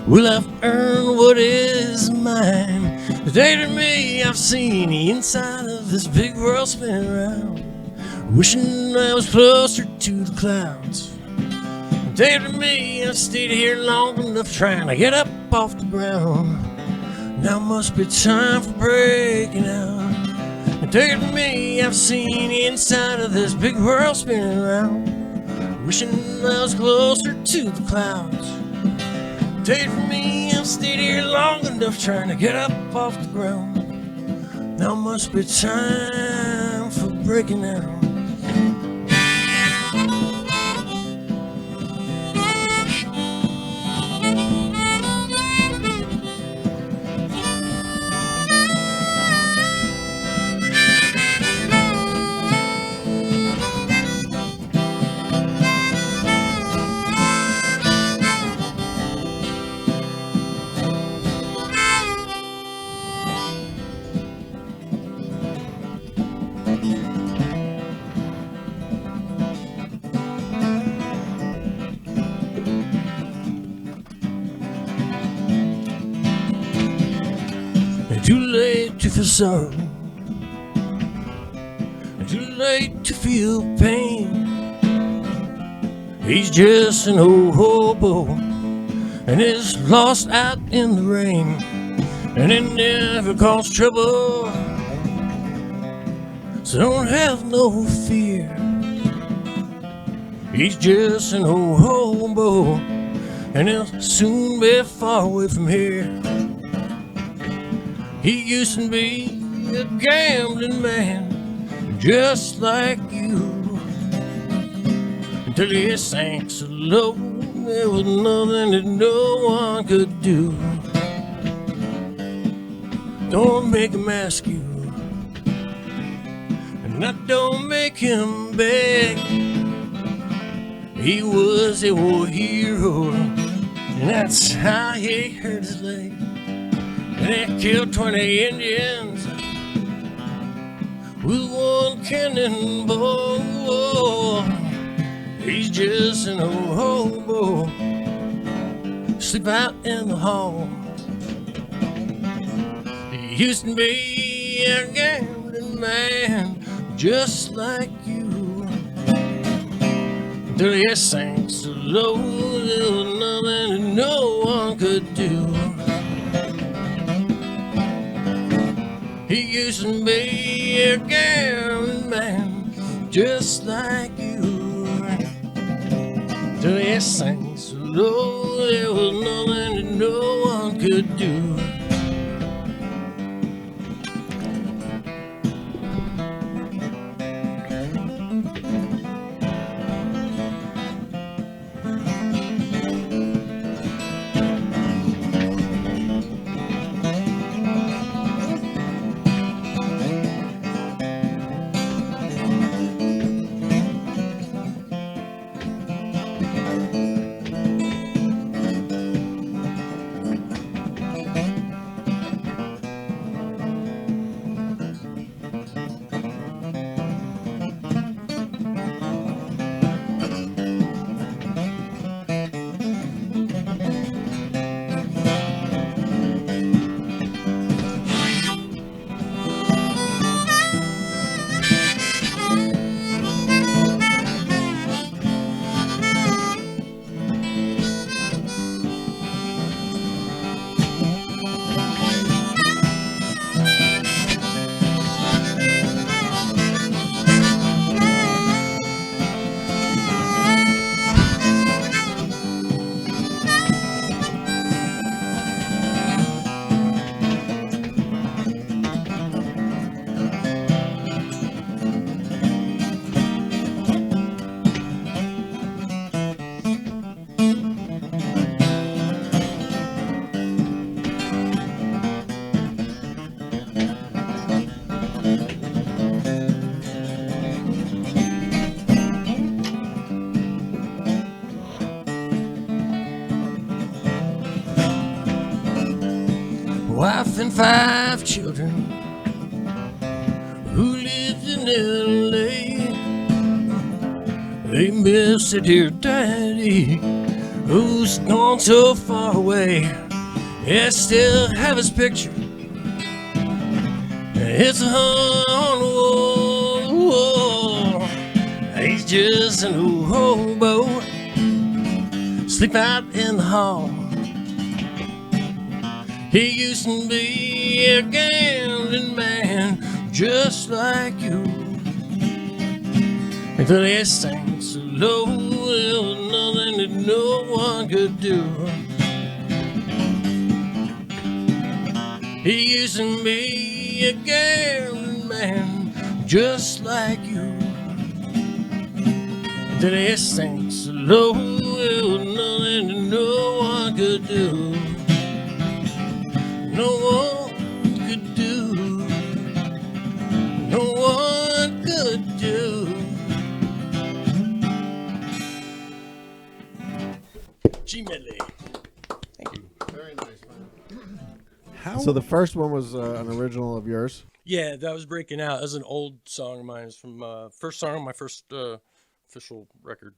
will I've earned what is mine? Today to me, I've seen the inside of this big world spinning around, wishing I was closer to the clouds. Today to me, I've stayed here long enough trying to get up off the ground. Now must be time for breaking out. Today to me, I've seen the inside of this big world spinning around, wishing I was closer to the clouds. Today for me, I've stayed here long enough trying to get up off the ground. Now must be time for breaking out. late to feel sorrow, too late to feel pain. He's just an old hobo and is lost out in the rain, and it never caused trouble, so don't have no fear. He's just an old hobo and he'll soon be far away from here. He used to be a gambling man just like you, until he sank so low there was nothing that no one could do. Don't make him ask you, and I don't make him beg. He was a war hero, and that's how he hurt his leg. And he killed 20 Indians with one cannonball. He's just an old hobo, sleep out in the hall. He used to be a gambling man just like you, until he sank so low there was nothing that no one could do. He used to be a gambling man just like you, till he sank so low there was nothing that no one could do. Wife and 5 children who lived in L.A. They miss their dear daddy who's gone so far away. They still have his picture, it's on the wall. He's just an old hobo, sleep out in the hall. He used to be a gambling man just like you, until he sank so low there was nothing that no one could do. He used to be a gambling man just like you, until he sank so low there was nothing that no one could do. No one could do, no one could do. G medley. Thank you. Very nice, man. How? So the first one was an original of yours. Yeah, that was Breaking Out. That was an old song of mine. It's from first song on my first official record.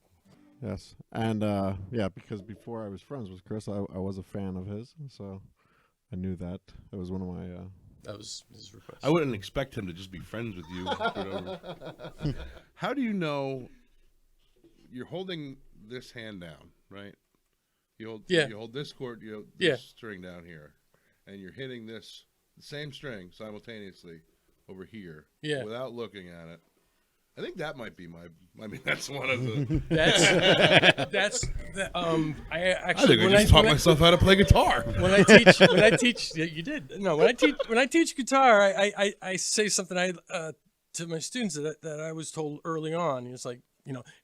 Yes, and yeah, because before I was friends with Chris, I was a fan of his, so I knew that. It was one of my That was his request. I wouldn't expect him to just be friends with you. How do you know you're holding this hand down, right? You hold this chord, you hold this string down here, and you're hitting the same string simultaneously over here without looking at it. I think that might be that's one of the. I I actually think I just taught myself how to play guitar. When I teach, yeah, you did. No, when I teach guitar, I say something to my students that I was told early on. It's like,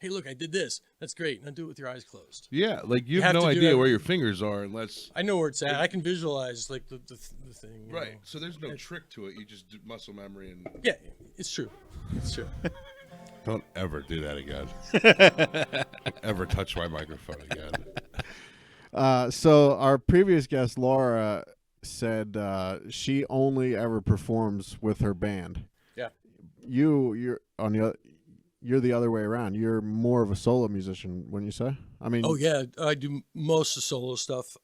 hey, look, I did this. That's great. Now do it with your eyes closed. Yeah, like you have no idea where your fingers are unless I know where it's at. I can visualize like the thing. Right. So there's no trick to it. You just do muscle memory and. Yeah, it's true. It's true. Don't ever do that again. Don't ever touch my microphone again. So our previous guest, Laura, said she only ever performs with her band. Yeah. You're on the you're the other way around. You're more of a solo musician, wouldn't you say? I mean, oh yeah, I do most of the solo stuff.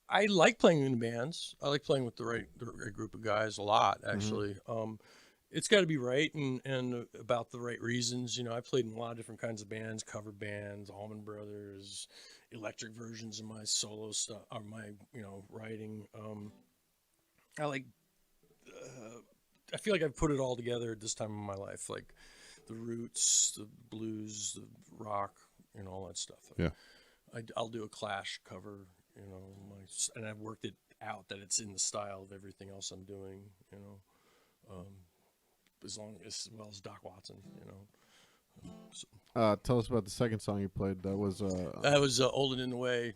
I like playing in bands. I like playing with the right group of guys a lot, actually. It's got to be right and about the right reasons. I played in a lot of different kinds of bands, cover bands, Allman Brothers, electric versions of my solo stuff, or my writing. I feel like I've put it all together at this time in my life, like the roots, the blues, the rock, all that stuff. Yeah, I'll do a Clash cover, and I've worked it out that it's in the style of everything else I'm doing, as well as Doc Watson, So. Tell us about the second song you played. That was "Old and in the Way,"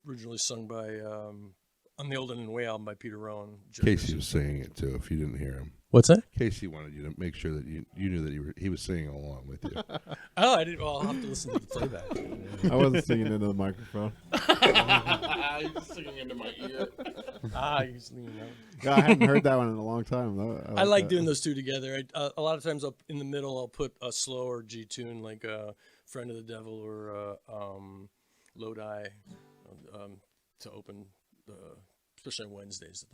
originally sung by on the "Old and in the Way" album by Peter Rowan. Casey was singing it too. If you didn't hear him, what's that? Casey wanted you to make sure that you knew that he was singing along with you. Oh, I didn't. Well, I'll have to listen to the playback. I wasn't singing into the microphone. He's singing into my ear. You're singing that. Yeah, I hadn't heard that one in a long time. Though. I like doing those two together. A lot of times up in the middle, I'll put a slower G tune like "Friend of the Devil" or "Lodi" to open especially on Wednesdays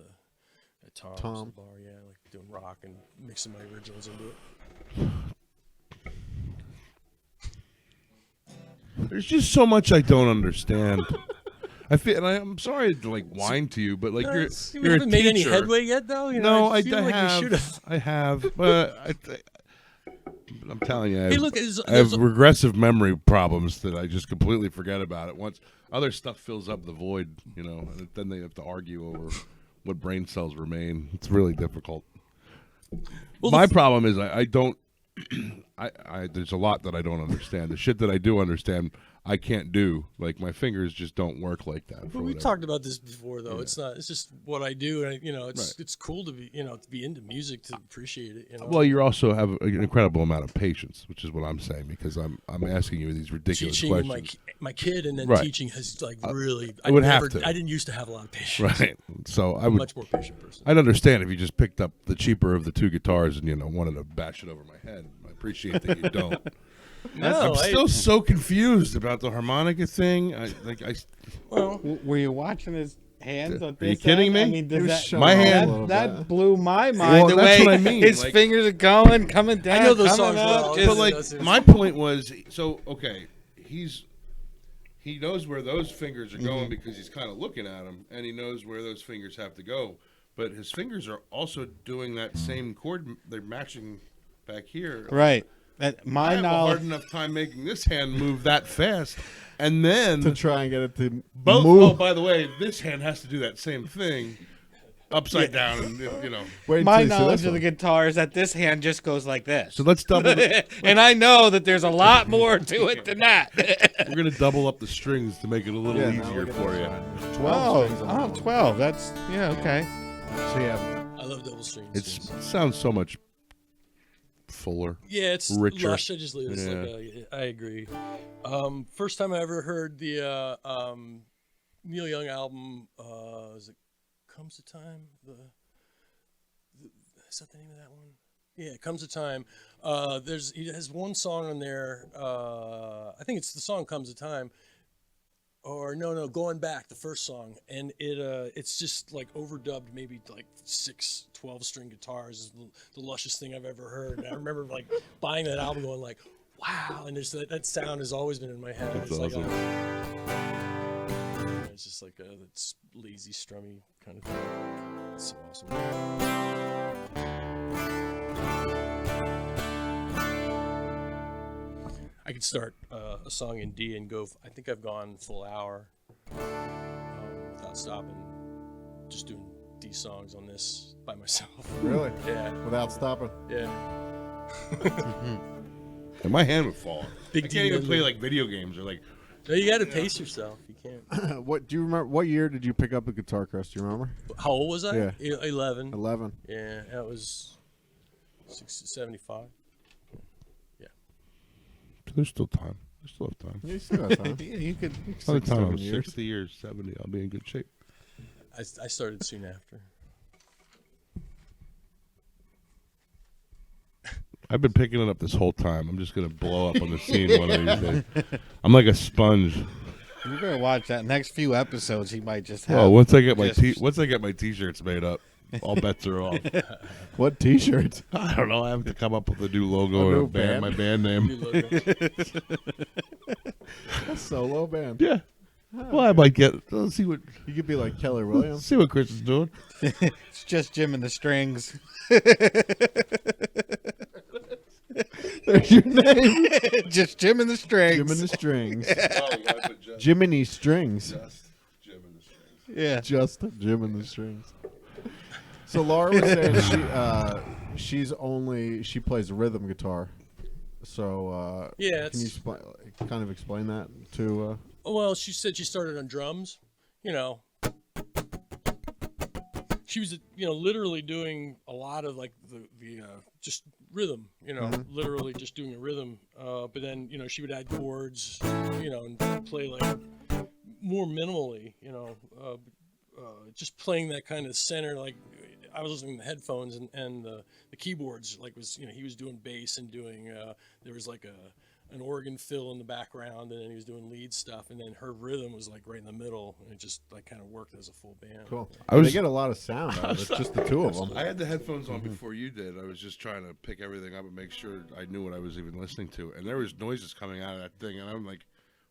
at Tom's bar. Yeah, I like doing rock and mixing my originals into it. There's just so much I don't understand. I feel, and I'm sorry to whine to you, but you're we a haven't made any teacher. headway yet, though. No, I feel like we should have. I have, but I'm telling you, Hey, look, I have regressive memory problems that I just completely forget about it. Once other stuff fills up the void, and then they have to argue over what brain cells remain. It's really difficult. Well, my problem is I don't. There's a lot that I don't understand. The shit that I do understand, I can't do. Like my fingers just don't work like that. But we talked about this before, though. Yeah. It's not. It's just what I do, and it's cool to be to be into music, to appreciate it. Well, you also have an incredible amount of patience, which is what I'm saying, because I'm asking you these ridiculous teaching questions. My kid, and then teaching has really. I didn't used to have a lot of patience. Right. So I would much more patient person. I'd understand if you just picked up the cheaper of the two guitars and wanted to bash it over my head. I appreciate that you don't. No, I'm still so confused about the harmonica thing. Were you watching his hands? On Are you kidding me? I mean, my hand that blew my mind. Well, the that's way what I mean. his fingers are coming down. I know those coming songs up, well. just- But my point was, he knows where those fingers are going because he's kind of looking at them, and he knows where those fingers have to go. But his fingers are also doing that same chord. They're matching back here. Right. I have a hard enough time making this hand move that fast, and then to try and get it to move. Oh, by the way, this hand has to do that same thing, upside down, and Wait my until you see knowledge this of the one. guitar is that this hand just goes like this. So let's double. And I know that there's a lot more to it than that. We're gonna double up the strings to make it a little Yeah, now easier look at for this you. one. 12 strings on that one. 12. That's okay. So yeah, I love double strings. It sounds so much fuller. Yeah, it's richer. lush. I just leave it. It's I agree. First time I ever heard the Neil Young album, is it Comes a Time? Is that the name of that one? Yeah, Comes a Time. He has one song on there. I think it's the song Comes a Time. no, Going Back, the first song, and it's just like overdubbed, maybe like 6 12-string guitars, the lushest thing I've ever heard. And I remember like buying that album, going like, wow, and there's that sound has always been in my head. That's it's awesome. like it's just like that lazy, strummy kind of thing. It's so awesome. I could start a song in D and go. I think I've gone full hour without stopping, just doing D songs on this by myself. Really? Yeah, Without stopping? yeah. And my hand would fall. Big I can't even D play memory. like video games or like. No, you got to pace yourself. You can't. What do you remember? What year did you pick up a guitar, Chris? Do you remember? How old was I? Yeah. 11. 11. Yeah, that was 75. There's still time. There's still have time. You still have time. You could. By the 6, time 7 I'm years. 60 years, 70, I'll be in good shape. I started soon after. I've been picking it up this whole time. I'm just gonna blow up on the scene one of these days. I'm like a sponge. You better watch that. Next few episodes, he might just have. Well, once I get my just- t-shirts made up, all bets are off. What T-shirts? I don't know. I have to come up with a new logo A and new a band, band? my band name. New logo. A solo band. Yeah. Well, I might get. Let's see what You could be like Keller Williams. see what Chris is doing. It's just Jim and the Strings. There's your name. Just Jim and the Strings. Jim and the Strings. Just Jiminy Strings. Jim and the Strings. Yeah. Just Jim and the Strings. So Laura was saying she plays rhythm guitar. So Yeah, can you kind of explain that to? Well, she said she started on drums. You know, she was literally doing a lot of like the just rhythm. You know, literally just doing a rhythm. But then she would add chords. And play like more minimally. Just playing that kind of center. Like I was listening to the headphones and the keyboards. Like he was doing bass and doing there was like an organ fill in the background, and then he was doing lead stuff, and then her rhythm was like right in the middle, and it just like kind of worked as a full band. Cool. I was- They get a lot of sound out of it. Just the two of them. I had the headphones on before you did. I was just trying to pick everything up and make sure I knew what I was even listening to. And there was noises coming out of that thing, and I'm like,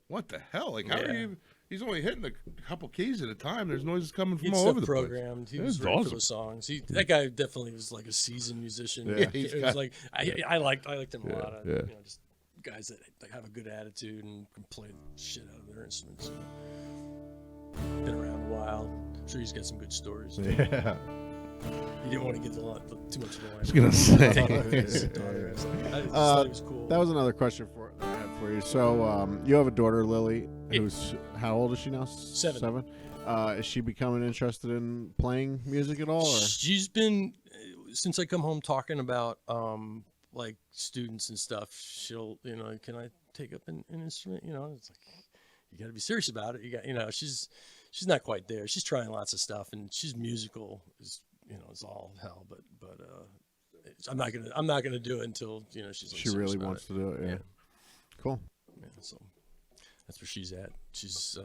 "What the hell? Like, how are Yeah. you?" He's only hitting a couple keys at a time. There's noises coming from He'd all stuff over the place. programmed. He It was was right awesome. for the songs. That guy definitely was like a seasoned musician. Yeah. he's It was got- like I liked him a lot. yeah. Just guys that like, have a good attitude and can play the shit out of their instruments. Been around a while. I'm sure he's got some good stories. Yeah. He didn't want to get too much of the I was gonna say. I just thought it was cool. That was another question I had for you. So you have a daughter, Lily, who's how old is she now? 7. 7. Is she becoming interested in playing music at all? Or? She's been since I come home talking about like students and stuff. She'll can I take up an instrument? It's like you got to be serious about it. You got she's not quite there. She's trying lots of stuff, and she's musical. It's all hell. But I'm not gonna do it until she's. Like, She serious really about wants it. to do it. Yeah. Yeah. Cool. Yeah, so that's where she's at. She's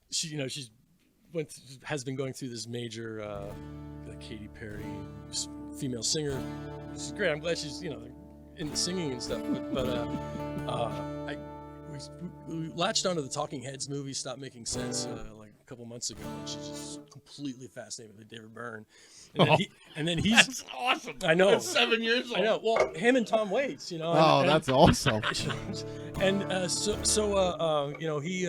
she's has been going through this major Katy Perry female singer. She's great. I'm glad she's into singing and stuff. But we latched onto the Talking Heads movie. Stopped Making Sense like a couple months ago, and she's just completely fascinated with David Byrne. And then he's That's awesome. I know. That's 7 years old. I know. Well, him and Tom Waits, Oh, that's awesome. and he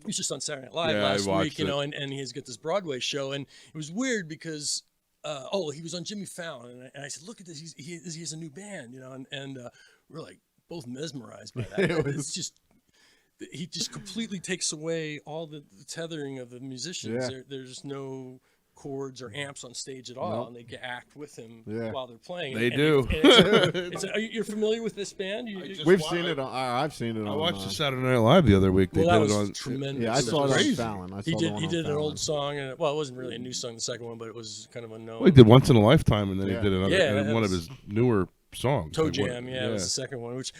was just on Saturday Night Live Yeah, I last week, watched it. and he's got this Broadway show, and it was weird because he was on Jimmy Fallon, and I said, look at this, he has a new band, and we're like both mesmerized by that. It's just he just completely takes away all the tethering of the musicians. Yeah. There's no chords or amps on stage at all, Nope. and they get act with him Yeah. while they're playing. They And do. you're familiar with this band? We've seen it. I've seen it. I on, watched the Saturday Night Live the other week. They Well, that did was it on. tremendous. Yeah, I saw it on crazy. Fallon. I saw He the did. one He on did an Fallon. old song, and it wasn't really a new song, the second one, but it was kind of unknown. Well, he did Once in a Lifetime, and then Yeah. he did another Yeah, and that one of was- his newer songs. Toe Like, what- Jam, yeah, it was the second one. Which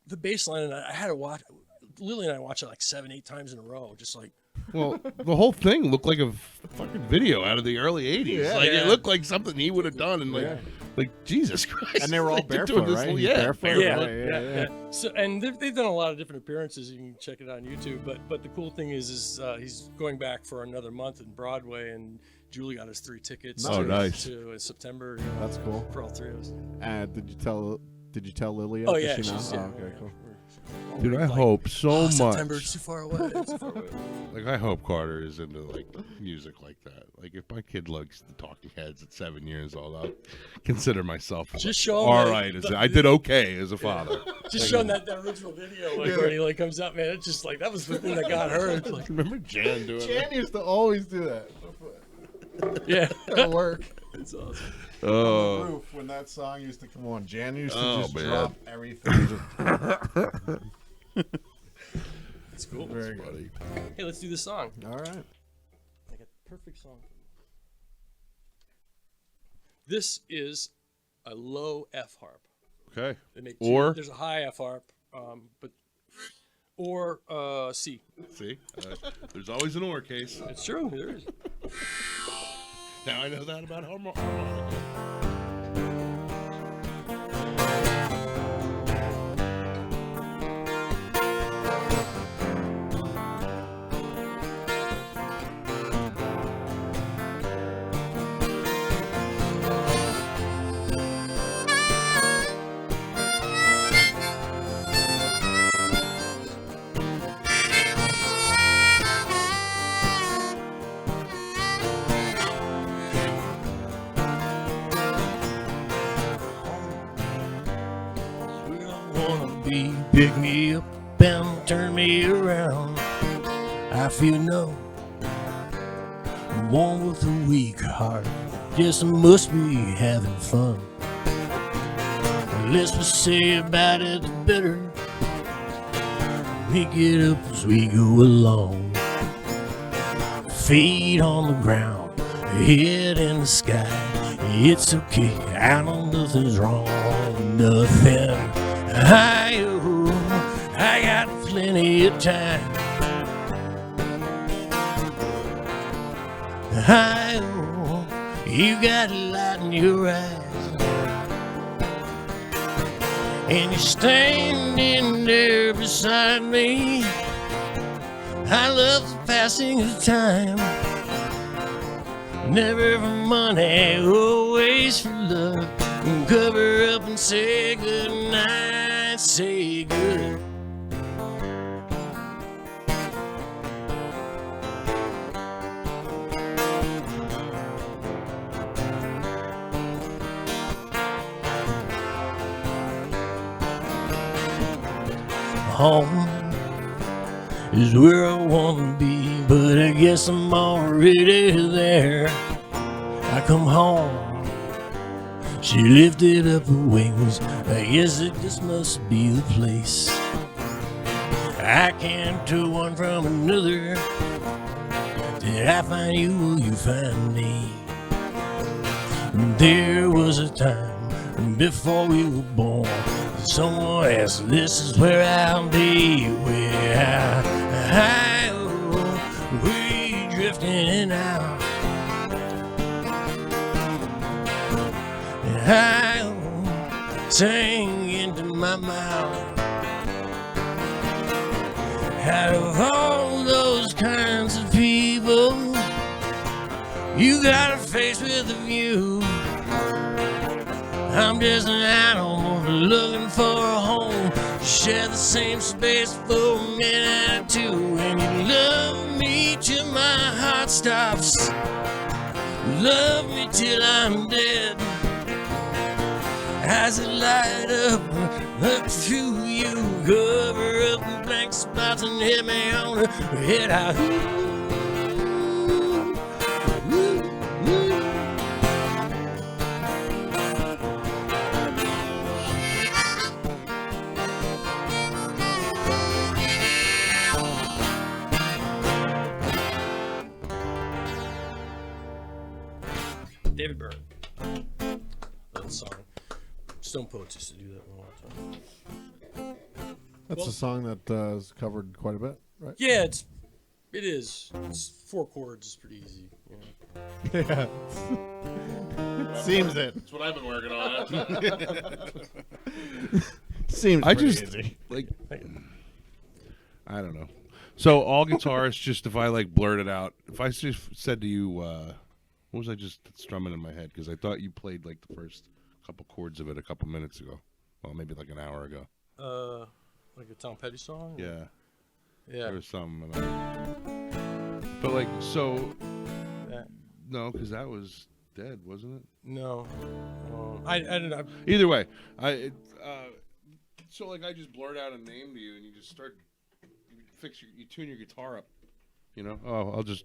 the bass line, I had to watch. Lily and I watched it like 7-8 times in a row, just like. Well, the whole thing looked like a fucking video out of the early '80s. Yeah. Like Yeah. it looked like something he would have done, and like Jesus Christ. And they were all Like, they're barefoot, doing this- right? He's Yeah, barefoot. barefoot. Yeah. So, and they've done a lot of different appearances. You can check it out on YouTube. But the cool thing is he's going back for another month in Broadway, and Julie got us 3 tickets. Oh, nice. To September. That's cool. For all 3 of us. Did you tell Lily? Oh Does yeah, she know? she's, Oh, yeah. okay, cool. Dude, I Like, hope so much. September's too far away. It's too far away. Like I hope Carter is into like music like that. Like if my kid likes the Talking Heads at 7 years old, I'll consider myself Just show him all that- right. I did okay as a father. Just showing that original video, like where he like comes out, man. It's just like that was the thing that got her. It's like, Remember Jan doing Jan used to always do that. yeah, At work. it's awesome. that? Oh, Roof, when that song used to come on, Jan used to Oh, just man. drop everything. It's cool. Very good. buddy. Hey, let's do this song. All right. I got the perfect song. This is a low F harp. Okay. They make Or? there's a high F harp, or C. See, there's always an or case. It's true. There is. Now I know that about harmonica. Where I wanna be, pick me up and turn me around. I feel no one with a weak heart. Guess I must be having fun. The less we say about it, the better. Make it up as we go along. Feet on the ground, head in the sky. It's okay, I know nothing's wrong, nothing. I got plenty of time. You got a light in your eyes, and you're standing there beside me. I love the passing of time. Never for money, always for love. Cover up and say good night, say good. Home is where I wanna be, but I guess I'm already there. I come home, she lifted up her wings. I guess it just must be the place. I can't tell one from another. Did I find you, will you find me? There was a time before we were born. Someone asked, this is where I'll be. Where we drifting in and out. And I sang into my mouth. Out of all those kinds of people, you got a face with a view. I'm just an animal looking for a home. Share the same space for a minute or two. And you love me till my heart stops. Love me till I'm dead. As I light up through you, cover up the blank spots and hit me on the head. David Byrne. That song. Stone Poets used to do that one all the time. That's a song that is covered quite a bit, right? Yeah, it is. It's 4 chords. It's pretty easy. Yeah. Yeah. Seems it. That's what I've been working on. Seems I pretty just easy. like. I don't know. So all guitarists, just if I like blurted out, if I just said to you, what was I just strumming in my head? Because I thought you played like the first couple chords of it a couple minutes ago. Well, maybe like an hour ago. Like a Tom Petty song? Yeah. Yeah. There was some. But like, so. That. No, because that was dead, wasn't it? No. I don't know. Either way, so like I just blurt out a name to you, and you just start you tune your guitar up. You know, oh, I'll just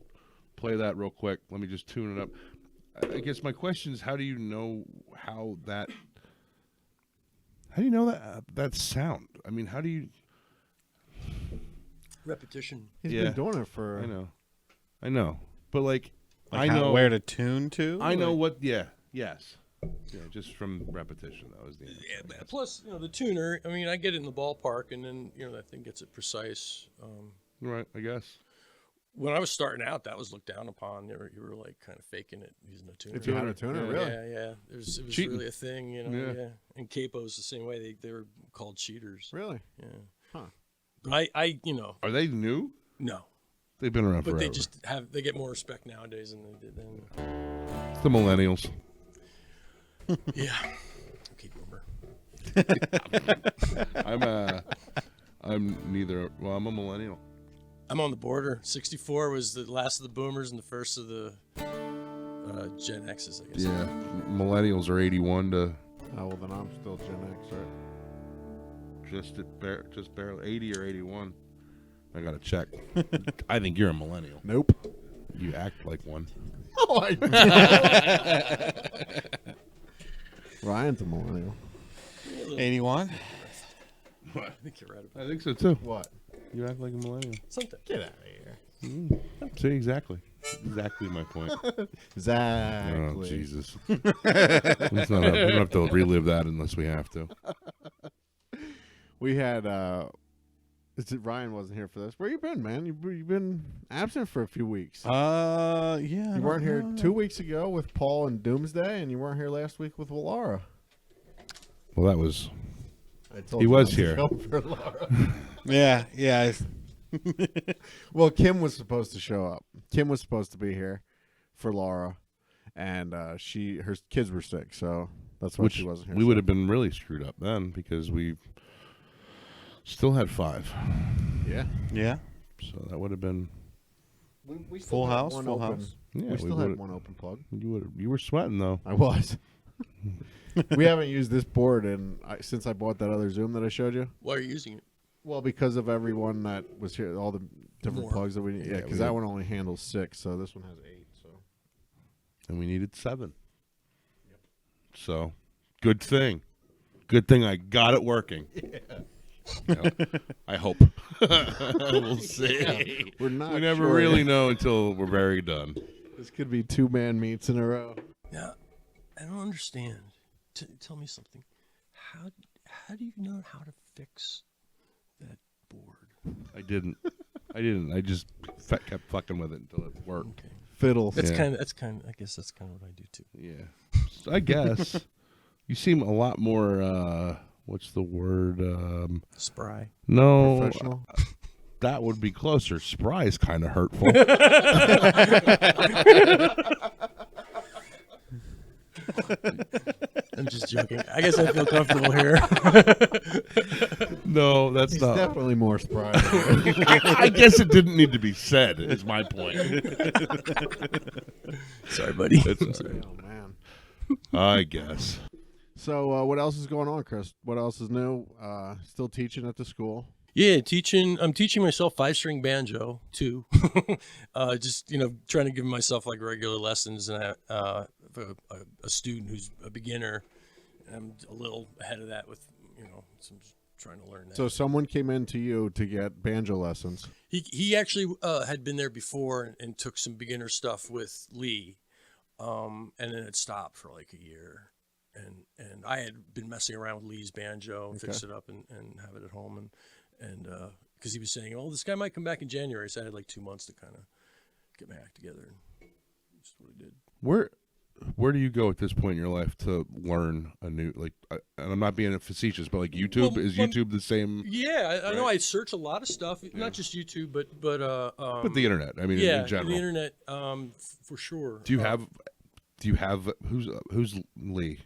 play that real quick. Let me just tune it up. I guess my question is, how do you know that sound? I mean, how do you? Repetition. He's been doing it for. I know, but like I how- know where to tune to. I know what. Yeah. Yes. Yeah. Just from repetition. That was the answer. Yeah, plus, the tuner, I mean, I get it in the ballpark, and then, that thing gets it precise. Right. I guess. When I was starting out, that was looked down upon. You were like kind of faking it using a tuner. If you had a tuner, really? Yeah. It was Cheating. really a thing, Yeah. And capos the same way. They were called cheaters. Really? Yeah. Huh. But I Are they new? no. They've been around But forever. they get more respect nowadays than they did then. It's the millennials. Yeah. Okay, boomer. I'm neither. Well, I'm a millennial. I'm on the border. 64 was the last of the boomers and the first of the Gen X's, I guess. Yeah, millennials are 81 to Oh, well, then I'm still Gen X, right? just barely 80 or 81. I gotta check. I think you're a millennial. Nope. You act like one. Oh, Ryan's a millennial. 81. I think you're right about I think so too. What? You act like a millennial. something. Get out of here. See, exactly my point. Exactly. Oh Jesus! We don't have to relive that unless we have to. We had Ryan wasn't here for this. Where you been, man? You've been absent for a few weeks. Yeah. You weren't here 2 weeks ago with Paul and Doomsday, and you weren't here last week with Laura. Well, that was. I told He you was not to here. show up for Laura. Yeah. Well, Kim was supposed to show up. Kim was supposed to be here for Laura, and her kids were sick, so that's why she wasn't here. We would have been really screwed up then because we still had 5. Yeah. So that would have been. We still Full had house. one Full open- house. Yeah, we still had would've- one open plug. You were sweating though. I was. We haven't used this board since I bought that other Zoom that I showed you. Why are you using it? Well, because of everyone that was here, all the different More. plugs that we need. Yeah, Yeah, because we that had- one only handles 6, so this one has 8. So And we needed 7. So, good thing I got it working. Yeah. I hope. We'll see. we're not. We never sure really yet. know until we're very done. This could be 2 man meets in a row. Now, I don't understand. Tell me something. How do you know how to fix that board? I didn't. I just kept fucking with it until it worked. Okay. Fiddle. That's Yeah. kind of. I guess that's kind of what I do too. Yeah. So I guess you seem a lot more. What's the word? Spry. No, Professional. that would be closer. Spry is kind of hurtful. I'm just joking. I guess I feel comfortable here. No, that's He's not. definitely more spry. I guess it didn't need to be said. Is my point. Sorry, buddy. It's all right. Oh man. I guess. So what else is going on, Chris? What else is new? Still teaching at the school. Yeah, I'm teaching myself 5-string banjo too. Just trying to give myself like regular lessons, and a student who's a beginner. I'm a little ahead of that with some trying to learn that. So someone came in to you to get banjo lessons. He actually had been there before and took some beginner stuff with Lee, and then it stopped for like a year. And I had been messing around with Lee's banjo, fix it up and have it at home, and because he was saying, "Oh, this guy might come back in January," so I had like 2 months to kind of get my act together, and that's what I did. Where do you go at this point in your life to learn a new, like, and I'm not being facetious, but like YouTube, is YouTube the same? Yeah, I know I search a lot of stuff, not just YouTube, but the internet. I mean, yeah, in general, the internet, for sure. Do you have who's Lee?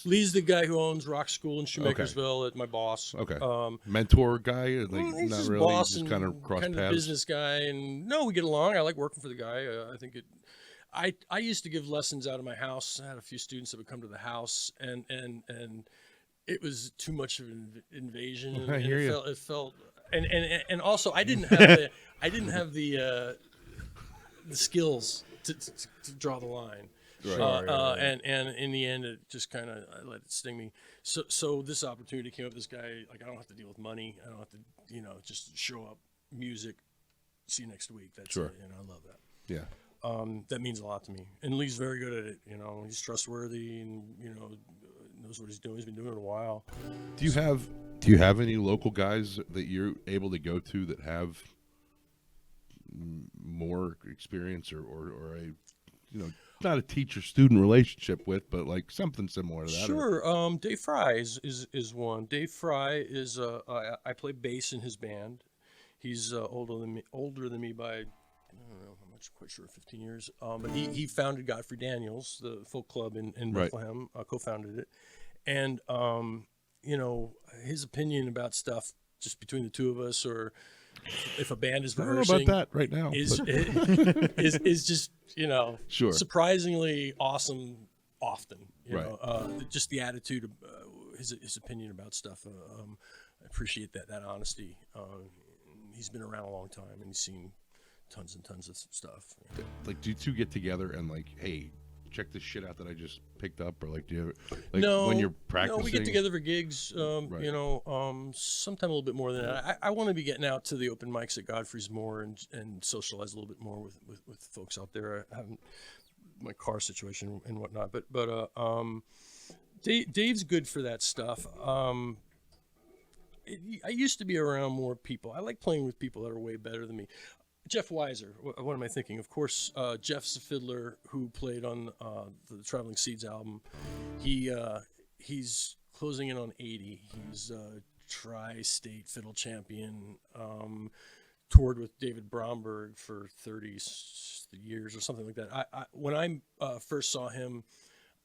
Lee's the guy who owns Rock School in Shoemakersville. My boss. Okay. Mentor guy? Like, he's not just really. boss Just and kind of cross kind of paths. business guy, and no, we get along. I like working for the guy. I think it. I used to give lessons out of my house. I had a few students that would come to the house, and it was too much of an invasion. I hear you. It felt, and also I didn't have the skills to draw the line. Right. And in the end, it just kind of I let it sting me. So this opportunity came up. This guy, like, I don't have to deal with money. I don't have to, just show up, music, see you next week. That's it. I love that. Yeah. That means a lot to me. And Lee's very good at it. He's trustworthy and knows what he's doing. He's been doing it a while. Do you have any local guys that you're able to go to that have more experience or a not a teacher-student relationship with, but like something similar to that? Sure. Dave Fry is one. Dave Fry is I play bass in his band. He's older than me by, I don't know, I'm not quite sure, 15 years. But he founded Godfrey Daniels, the folk club in Right. Bethlehem. Co-founded it, and his opinion about stuff just between the two of us, or if a band is I don't know rehearsing, about that right now. is just Sure. surprisingly awesome. Often, Right. Just the attitude of his opinion about stuff. I appreciate that honesty. He's been around a long time and he's seen tons and tons of stuff. Like, do you two get together and like, hey, check this shit out that I just picked up, or like, do you ever, like, No, when you're practicing? No, we get together for gigs. Right. Sometime a little bit more than that. I want to be getting out to the open mics at Godfrey's more and socialize a little bit more with folks out there. I haven't my car situation and whatnot, but Dave's good for that stuff. I used to be around more people. I like playing with people that are way better than me. Jeff Weiser, what am I thinking? Of course, Jeff's a fiddler who played on the Traveling Seeds album. He's closing in on 80. He's a tri-state fiddle champion. Toured with David Bromberg for 30 years or something like that. When I first saw him,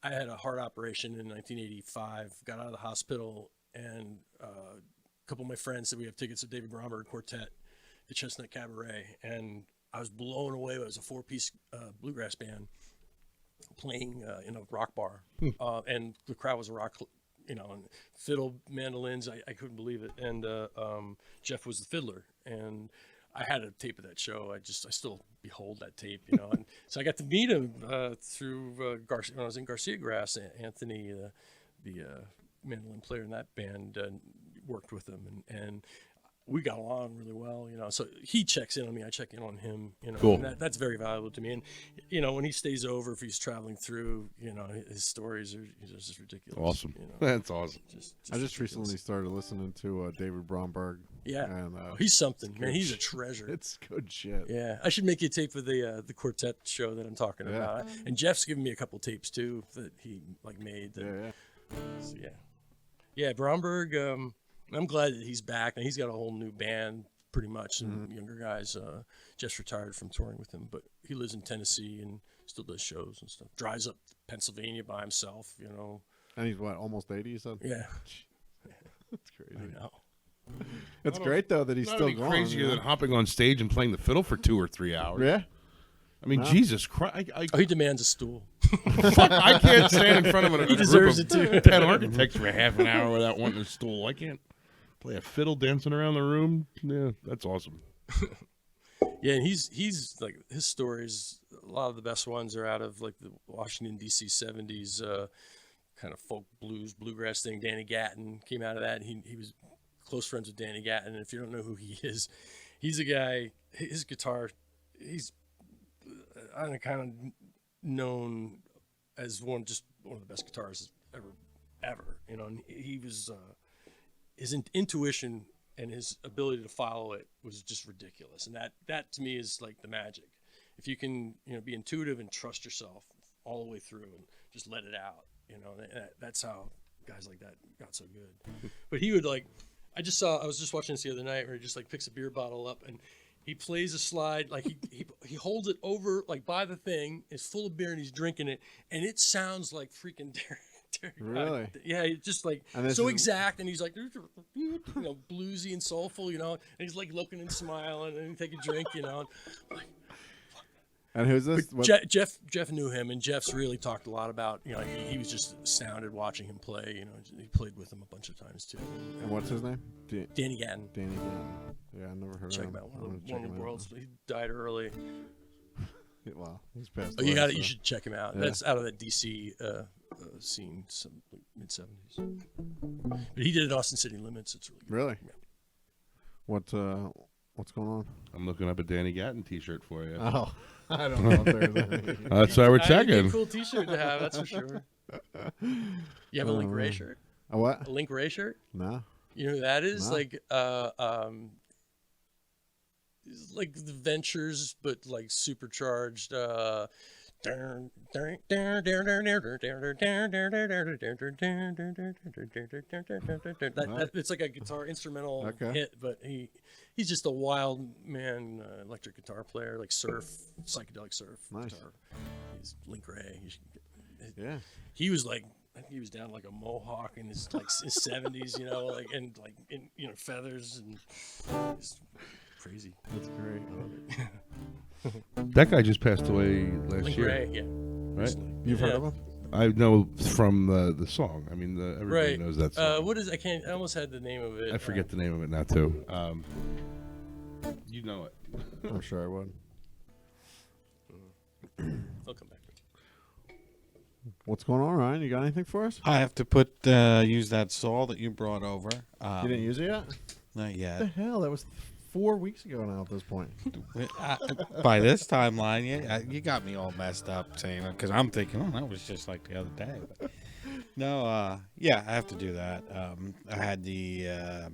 I had a heart operation in 1985. Got out of the hospital, and a couple of my friends said we have tickets to David Bromberg Quartet, the Chestnut Cabaret, and I was blown away. It was a 4-piece bluegrass band playing in a rock bar, and the crowd was a rock, and fiddle, mandolins. I couldn't believe it. And Jeff was the fiddler, and I had a tape of that show. I still behold that tape, And so I got to meet him through Garcia when I was in Garcia Grass. Anthony, the mandolin player in that band, worked with him, and we got along really well, So he checks in on me, I check in on him, Cool. And that's very valuable to me. And when he stays over, if he's traveling through, his stories are just ridiculous. Awesome. That's awesome. I just recently started listening to David Bromberg. Yeah, and, he's something, man. He's a treasure. It's good shit. Yeah, I should make you a tape of the quartet show that I'm talking about. And Jeff's given me a couple tapes too that he made. That, so, yeah. Bromberg. I'm glad that he's back, and he's got a whole new band, pretty much, and younger guys. Just retired from touring with him, but he lives in Tennessee and still does shows and stuff. Drives up Pennsylvania by himself, And he's what, almost 80? You said? Yeah, That's crazy. I know. It's great though that he's Not still any going. crazier than hopping on stage and playing the fiddle for 2 or 3 hours. Yeah. I mean, Jesus Christ! He demands a stool. I can't stand in front of He deserves it too. Pet architects for half an hour without wanting a stool. I can't play a fiddle dancing around the room. Yeah, that's awesome. Yeah, and he's like, his stories, a lot of the best ones are out of like the Washington D.C. 70s kind of folk bluegrass thing. Danny Gatton came out of that. He was close friends with Danny Gatton. And if you don't know who he is, he's a guy. His guitar, he's kind of known as one of the best guitarists ever. And he was his intuition and his ability to follow it was just ridiculous. And that to me is like the magic. If you can, be intuitive and trust yourself all the way through and just let it out, that's how guys like that got so good. But he would I was just watching this the other night where he just picks a beer bottle up and he plays a slide, he holds it over by the thing, it's full of beer and he's drinking it, and it sounds like freaking Derek. Really? Yeah, it's just so exact, and he's bluesy and soulful, and he's looking and smiling, and he take a drink, And who's this? Jeff knew him, and Jeff's really talked a lot about, he was just astounded watching him play. He played with him a bunch of times too. And what's his name? Danny Gatton. Danny Gatton. Yeah, I never heard Check of him. him out. One of the world's. He died early. Well, he's passed Oh, you away, got it. so- You should check him out. Yeah. That's out of that DC scene, some mid-70s. But he did it Austin City Limits. It's really good. Really? Yeah. What's going on? I'm looking up a Danny Gatton T-shirt for you. Oh, I don't know if there's anything. That's why we're It'd be a checking. cool T-shirt to have. That's for sure. You have a Link Ray shirt? A what? A Link Ray shirt? No. You know who that is? No. Like the Ventures, but supercharged. It's like a guitar instrumental Okay. hit, but he's just a wild man, electric guitar player, psychedelic surf. Nice. Guitar. He's Link Ray. Yeah. He was I think he was down like a mohawk in his his 70s, and in feathers, and it's crazy. That's great. That guy just passed away last Link year, Ray, yeah. right? You've heard of him? I know from the song. I mean, everybody Right. knows that song. What is? I almost had the name of it. I forget the name of it now too. You know it. I'm sure I would. I'll come back. What's going on, Ryan? You got anything for us? I have to use that saw that you brought over. You didn't use it yet? Not What the yet. hell? That was 4 weeks ago now at this point. By this timeline, you got me all messed up saying it because I'm thinking, oh, that was just like the other day. But no, I have to do that. I had Deja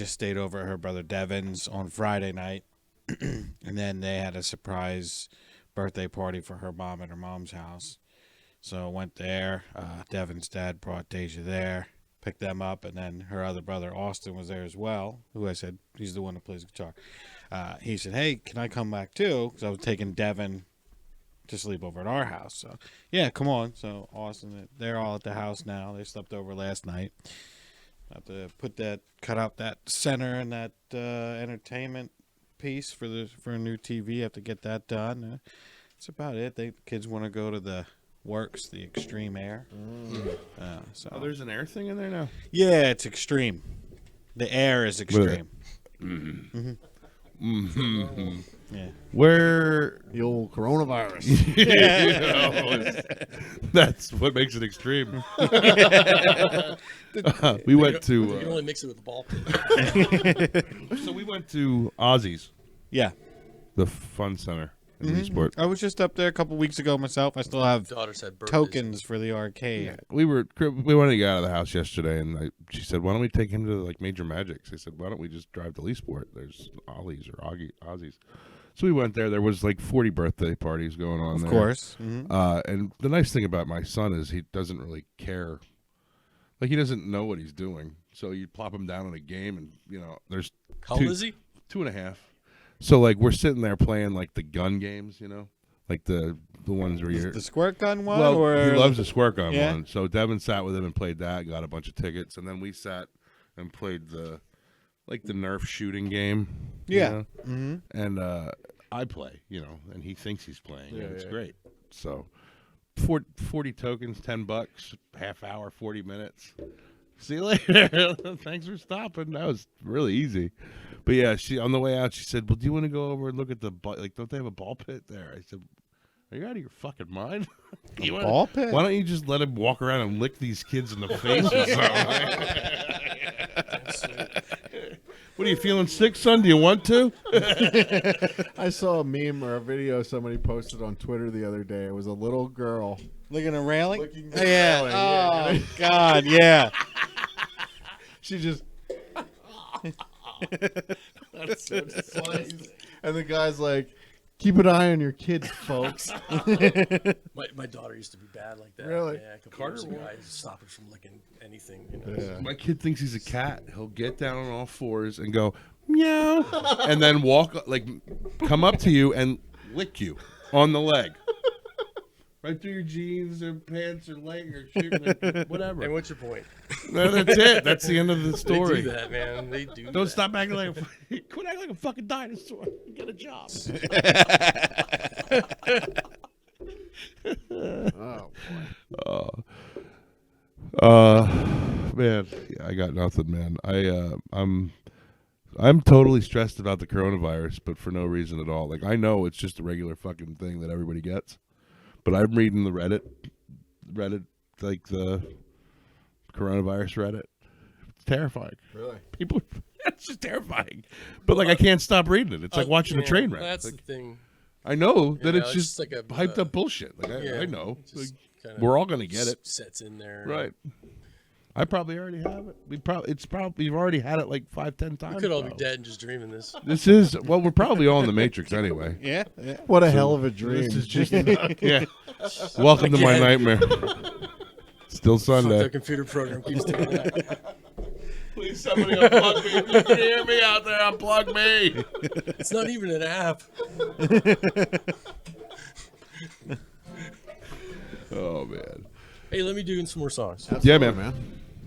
stayed over at her brother Devin's on Friday night, and then they had a surprise birthday party for her mom at her mom's house. So I went there. Devin's dad brought Deja there, picked them up, and then her other brother Austin was there as well, who I said he's the one who plays guitar. He said, hey, can I come back too? Because I was taking Devin to sleep over at our house. So, yeah, come on. So Austin, they're all at the house now. They slept over last night. I have to cut out that center and that entertainment piece for a new TV. I have to get that done. That's about it. The kids want to go to the Works, the Extreme Air. So Oh, there's an air thing in there now. yeah, it's extreme. The air is extreme. Yeah. Where The old coronavirus. that's what makes it extreme. We went You can to only mix it with the ball pit. so we went to Ozzy's, Yeah. the fun center in Eastport. I was just up there a couple weeks ago myself. I still have Daughters had birthdays. tokens for the arcade. We wanted to get out of the house yesterday, and she said, "Why don't we take him to Major Magics?" I said, "Why don't we just drive to Leesport? There's Ollie's or Ozzy's." So we went there. There was 40 birthday parties going on Of there. course. And the nice thing about my son is he doesn't really care. He doesn't know what he's doing. So you plop him down in a game, and there's How old is he? 2.5. So we're sitting there playing the gun games, the ones where you're. The squirt gun one? Well, or he loves the squirt gun Yeah. one. So Devin sat with him and played that, got a bunch of tickets, and then we sat and played the Nerf shooting game. Yeah. And I play, and he thinks he's playing, and it's yeah. great. So 40 tokens, $10, half hour, 40 minutes. See you later. Thanks for stopping. That was really easy. But yeah, on the way out, she said, "Well, do you want to go over and look at the don't they have a ball pit there?" I said, "Are you out of your fucking mind? ball pit? Why don't you just let him walk around and lick these kids in the face or something?" What are you feeling sick, son? Do you want to? I saw a meme or a video somebody posted on Twitter the other day. It was a little girl. Looking at railing? Looking Oh, at yeah. railing, yeah. Oh, God, yeah. She just That's so disgusting. And the guy's like, keep an eye on your kids, folks. My daughter used to be bad like that. Really? Yeah, a couple years ago, I just stopped her from licking anything. Yeah. My kid thinks he's a cat. He'll get down on all fours and go meow, and then walk like come up to you and lick you on the leg, right through your jeans or pants or leg or shoe, whatever. And what's your point? No, that's it. That's the end of the story. They do that, man. They do. Don't that. stop acting like quit acting like a fucking dinosaur. Get a job. Oh, Man, yeah, I got nothing, man. I'm totally stressed about the coronavirus, but for no reason at all. Like I know it's just a regular fucking thing that everybody gets, but I'm reading the Reddit, like the coronavirus Reddit. It's terrifying. really? People, it's just terrifying. But like I can't stop reading it. It's like watching a train wreck. That's Like, the thing. I know that You it's know, just like a, hyped up bullshit. Like I know. it Like, just kinda we're all gonna get it. Sets in there. Right. I probably already have it. We've already had it like 5-10 times. We could all be now. dead and just dreaming this. This is we're probably all in the Matrix anyway. Yeah. What a hell of a dream. This is just yeah. Welcome to my Again. nightmare. Still The Sunday. computer program keeps doing that. Please somebody unplug me. If you can hear me out there, unplug me. It's not even an app. Oh man. Hey, let me do some more songs. Yeah, man.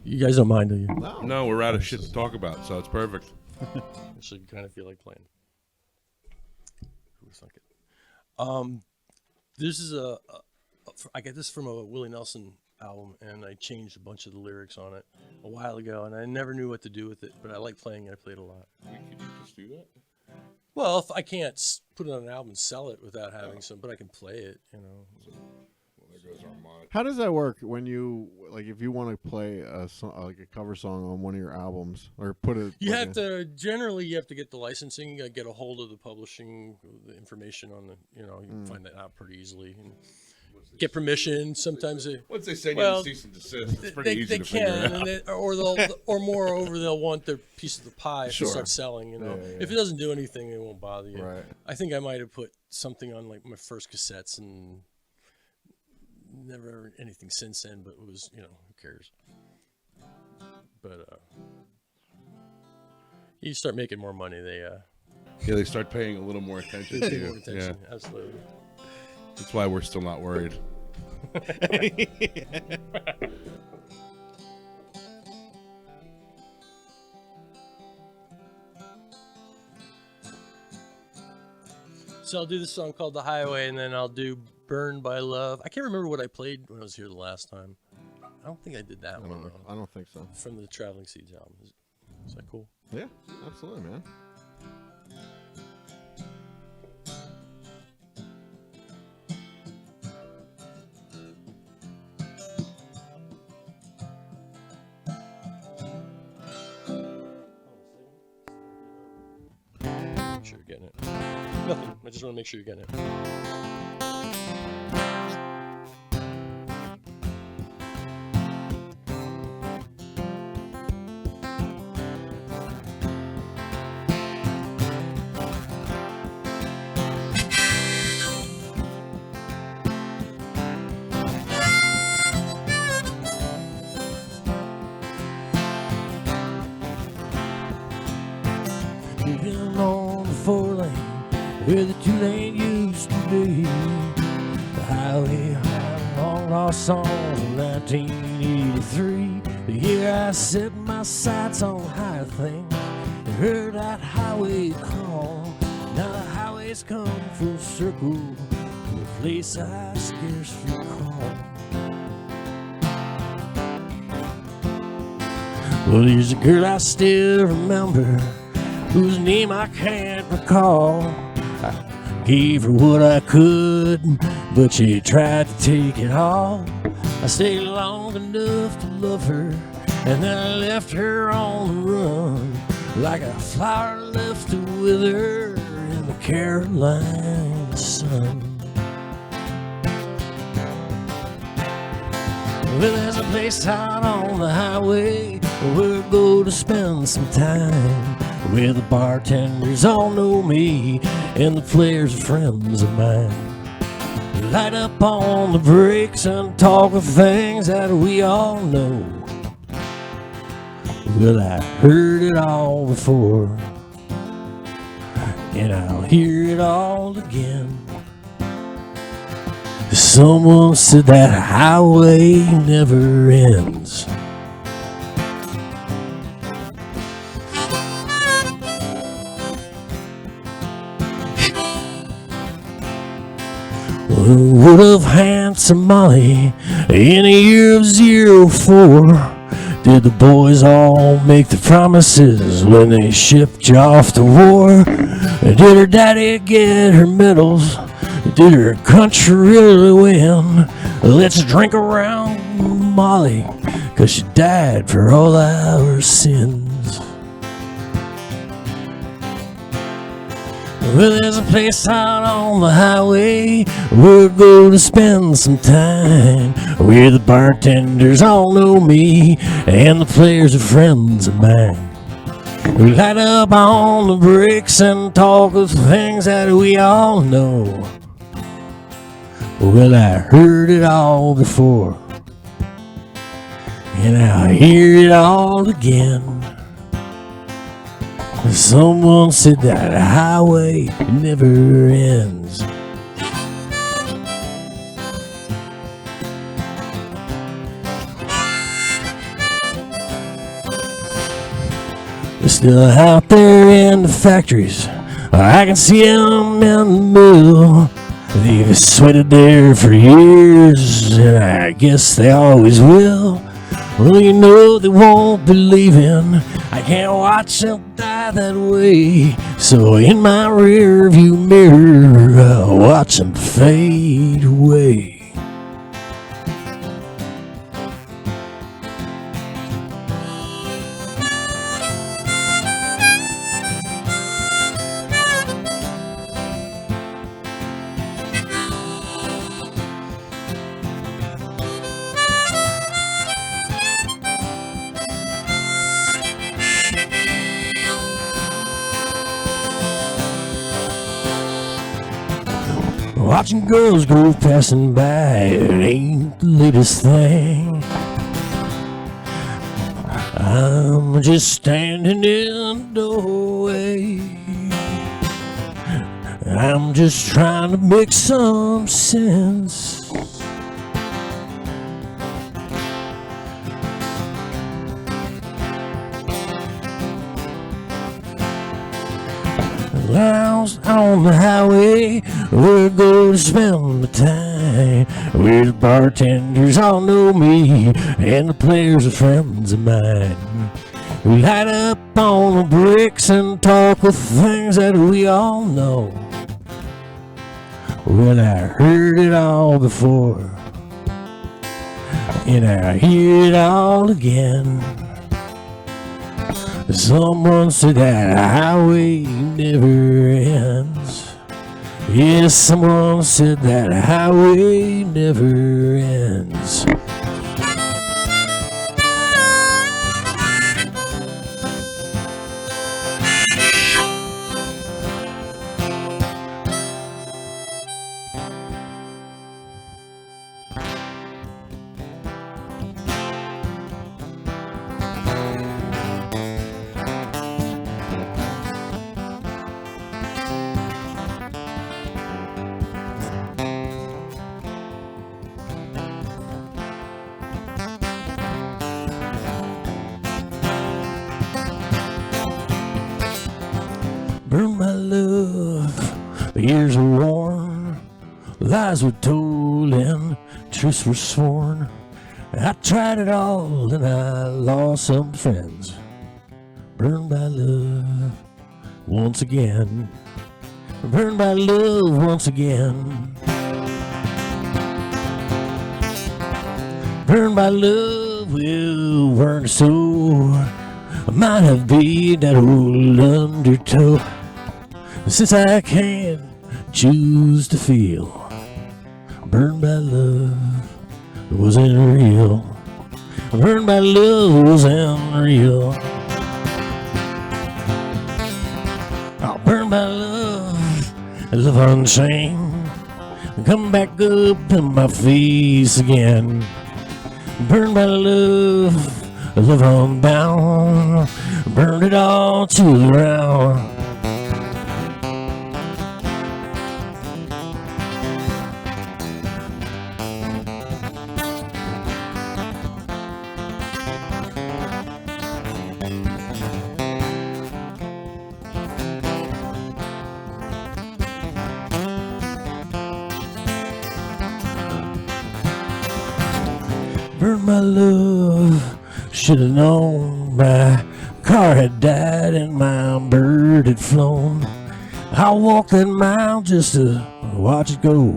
You guys don't mind, do you? No, we're out of shit to talk about, so it's perfect. Actually, kind of feel like playing. Fuck it. This is I got this from a Willie Nelson album, and I changed a bunch of the lyrics on it a while ago, and I never knew what to do with it, but I like playing it. I played a lot. Could you just do that? Well, if I can't put it on an album and sell it without having some, but I can play it, you know. Well, there goes our mod. How does that work when you like if you want to play a song, like a cover song on one of your albums or put it? You like have to generally you have to get the licensing, you gotta get a hold of the publishing, the information on the, you know, you can find that out pretty easily and get permission. Sometimes they, Once they send Well, you the cease and desist, it's pretty easy they to figure it can, out. or moreover, they'll want their piece of the pie if Sure. they start selling. You know, Yeah, yeah, if it doesn't do anything, they won't bother you. Right. I think I might have put something on like my first cassettes and never anything since then. But it was, you know, who cares? But you start making more money, they Yeah, they start paying a little more attention to pay more you. attention. Yeah, Absolutely. that's why we're still not worried. So I'll do this song called "The Highway," and then I'll do "Burned by Love." I can't remember what I played when I was here the last time. I don't think I did that one though. I don't think so. From the Traveling Seeds album. Is that cool? Yeah, absolutely, man. Make sure you're getting it. Nothing. I just want to make sure you're getting it. Living on the 4-lane where the 2-lane used to be. The highway had a long lost song in 1983. The year I set my sights on higher things and heard that highway call. Now the highway's come full circle to a place I scarcely recall. Well, there's a girl I still remember, whose name I can't recall. I gave her what I could, but she tried to take it all. I stayed long enough to love her, and then I left her on the run, like a flower left to wither in the Carolina sun. Well, there's a place out on the highway we'll go to spend some time where the bartenders all know me and the players are friends of mine. Light up on the brakes and talk of things that we all know. Well, I heard it all before, and I'll hear it all again. Someone said that highway never ends. Would have handsome Molly in a year of 04. Did the boys all make the promises when they shipped you off to war? Did her daddy get her medals? Did her country really win? Let's drink around Molly, 'cause she died for all our sins. Well, there's a place out on the highway we're going to spend some time, where the bartenders all know me and the players are friends of mine. We light up on the brakes and talk of things that we all know. Well, I heard it all before, and I'll hear it all again. Someone said that highway never ends. Still out there in the factories, I can see them in the mill. They've sweated there for years, and I guess they always will. Well, you know they won't be leaving. I can't watch them die that way. So in my rear view mirror, I'll watch them fade away. Watching girls go passing by, it ain't the latest thing. I'm just standing in the doorway. I'm just trying to make some sense. Lounge on the highway, we're going to spend the time where the bartenders all know me and the players are friends of mine. We light up on the bricks and talk of things that we all know. Well, I heard it all before, and I hear it all again. Someone said that highway never ends. Yes, someone said that highway never ends. Burn my love, the years were worn, lies were told and truths were sworn. I tried it all and I lost some friends. Burned by love once again. Burned by love once again. Burned by love, well, weren't so. I might have been that old undertow. Since I can't choose to feel, burned by love wasn't real. burned by love's unreal. I'll burn by love, love unchained. Come back up in my face again. Burn by love, love unbound. Burn it all to the ground. Burn my love, should've known my car had died and my bird had flown. I walked that mile just to watch it go.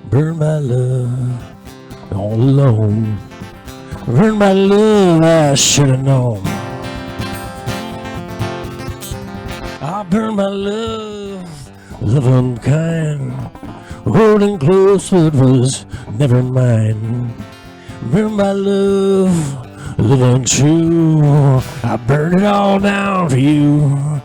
Burn my love, all alone. Burn my love, I should've known. I burn my love, love unkind. Holding close what was never mine. Burn my love, love untrue. I burn it all down for you.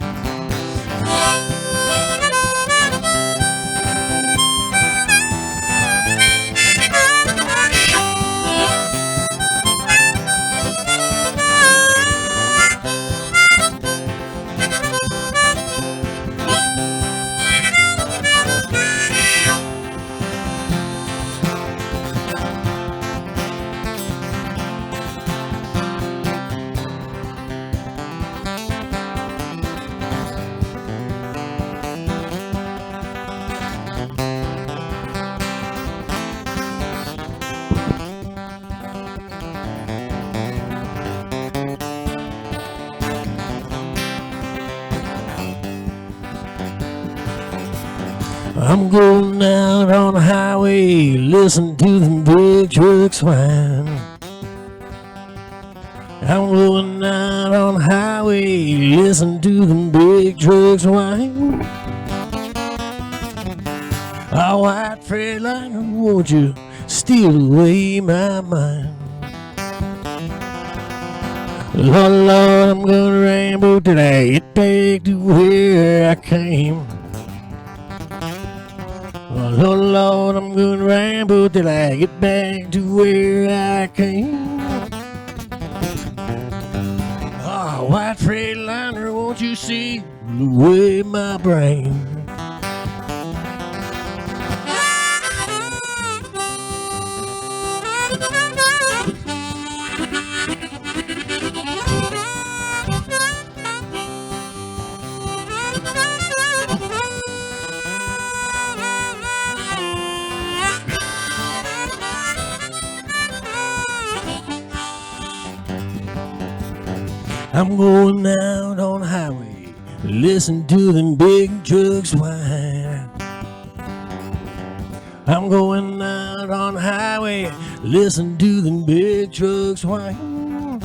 I'm going out on the highway, listen to them big trucks whine. I'm going out on the highway, listen to them big trucks whine. Oh, white Freightliner, won't you steal away my mind? Lord, Lord, I'm gonna rainbow till I get back to where I came. Lord, Lord, I'm gonna ramble till I get back to where I came. Ah, white Freightliner, won't you see away my brain? I'm going out on the highway, listen to them big trucks whine. I'm going out on the highway, listen to them big trucks whine.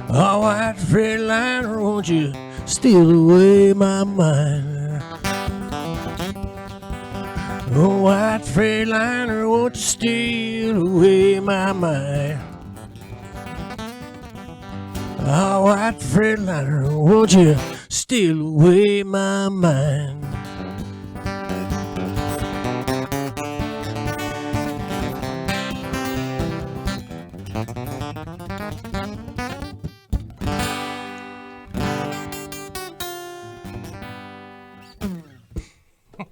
Oh, white Freightliner, won't you steal away my mind? Oh, white Freightliner, won't you steal away my mind? Oh, white Freightliner, won't you steal away my mind?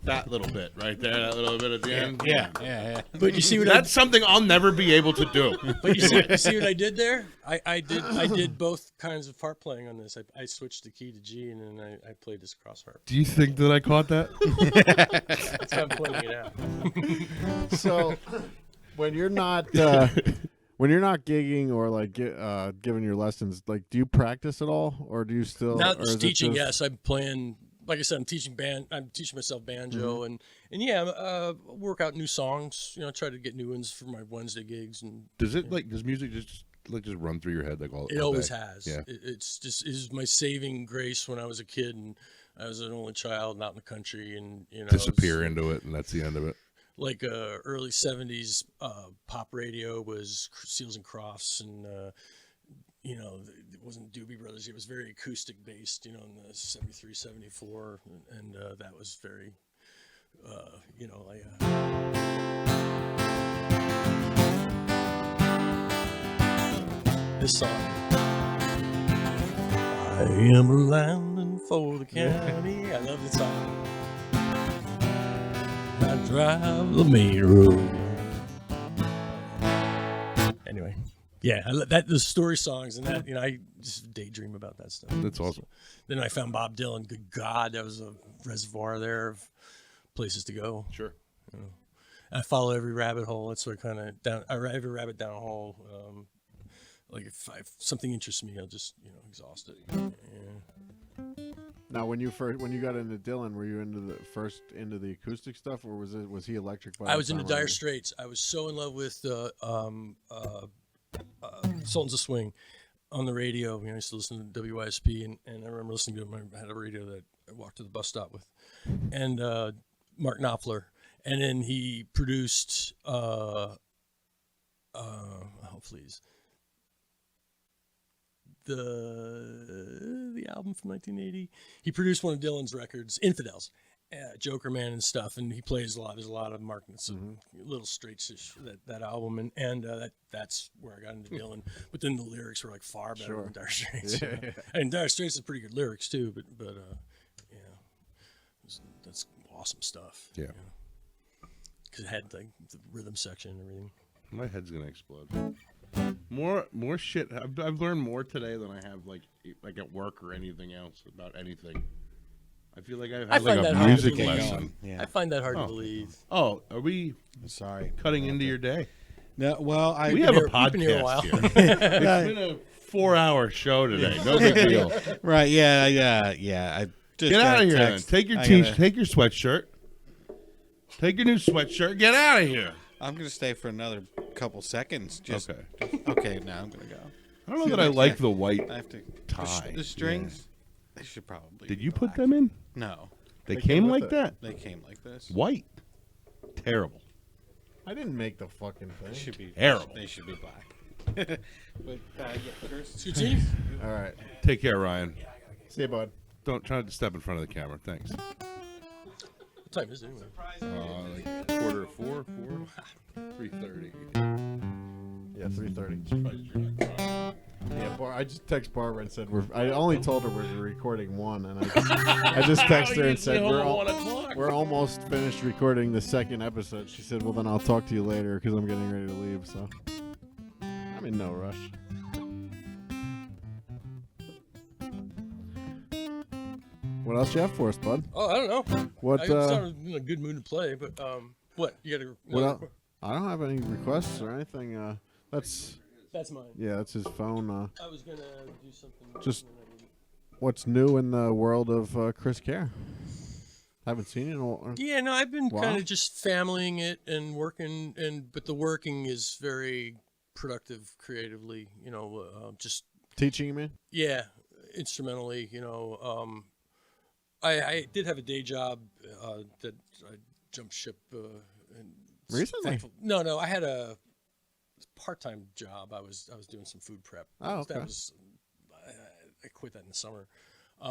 That little bit right there, that little bit at the end. Yeah. But you see what That's something I'll never be able to do. But you see what I did there? I did both kinds of harp playing on this. I switched the key to G and then I played this cross harp. Do you think that I caught that? That's how I'm playing it out. So, when you're not gigging or like giving your lessons, like, do you practice at all, or do you still? Not or is it teaching. just- Yes, I'm playing. Like I said, I'm teaching band. I'm teaching myself banjo and yeah, work out new songs. You know, try to get new ones for my Wednesday gigs and. Does music just run through your head like all? It all always day? has. Yeah. It is my saving grace when I was a kid and I was an only child and out in the country and Disappear into it, and that's the end of it. like early 70s pop radio was Seals and Crofts, and you know, it wasn't Doobie Brothers. It was very acoustic based, you know, in the 73, 74, and that was very, you know, like. This song. I am landing for the county. I love this song. I drive the main road. Anyway, yeah, those story songs and that, you know, I just daydream about that stuff. That's awesome. Then I found Bob Dylan. Good God, that was a reservoir there of places to go. Sure. You know. I follow every rabbit hole. That's what kind of every rabbit down a hole. Like if something interests me, I'll just, you know, exhaust it. Yeah. Now, when you got into Dylan, were you into the acoustic stuff, or was he electric? I was into Dire Straits. I was so in love with Sultans of Swing on the radio. You know, I used to listen to WYSP, and I remember listening to him. I had a radio that I walked to the bus stop with, and Mark Knopfler, and then he produced. Please. The album from 1980. He produced one of Dylan's records, Infidels, Joker Man and stuff, and he plays a lot. There's a lot of Mark, some Little Straits that album, and that's where I got into Dylan. But then the lyrics were like far better than Dire Straits. Yeah. And Dire Straits is pretty good lyrics too, but yeah, that's awesome stuff. Yeah, because it had like the rhythm section and everything. My head's gonna explode. More shit. I've learned more today than I have like at work or anything else about anything. I feel like I've had like a music lesson. Yeah. I find that hard to believe. Oh, are we Sorry. cutting into your day? No, well, We have a We've been here a while. podcast here. It's been a 4-hour show today. No big deal. right? Yeah. I just Get got out a of here. Then. text. Take your I t- gotta- Take your sweatshirt. Take your new sweatshirt. Get out of here. I'm gonna stay for another couple seconds. Just Okay. Okay. Now I'm gonna go. I don't know that I like the white I have to tie. The strings. They should probably. Did be you put black. them in? No, They They came came like with it. that. they came like this. White. Terrible. I didn't make the fucking They thing. should be Terrible. They should be black. But yeah, Chris. It's your team? All right. Take care, Ryan. See you, bud. Don't try to step in front of the camera. Thanks. What time is it anyway? Like 3:45, 3:30. Yeah, 3:30. Yeah, I just texted Barbara and said I only told her we're recording one, and I just texted her and said we're almost finished recording the second episode. She said, "Well, then I'll talk to you later because I'm getting ready to leave." So I'm in no rush. What else you have for us, bud? Oh, I don't know. What? I'm sort in a good mood to play, but what? You got to. I don't have any requests or anything. That's mine. that's his phone. I was gonna do something. Just- What's new in the world of Kris Kehr? Haven't seen it in a while. Yeah, no, I've been Wow. kind of just familying it and working, but the working is very productive creatively. You know, just Teaching you, man? yeah, instrumentally. You know, I did have a day job that I jumped ship. And Recently? No, I had a part-time job. I was doing some food prep. Oh, okay. That was I quit that in the summer.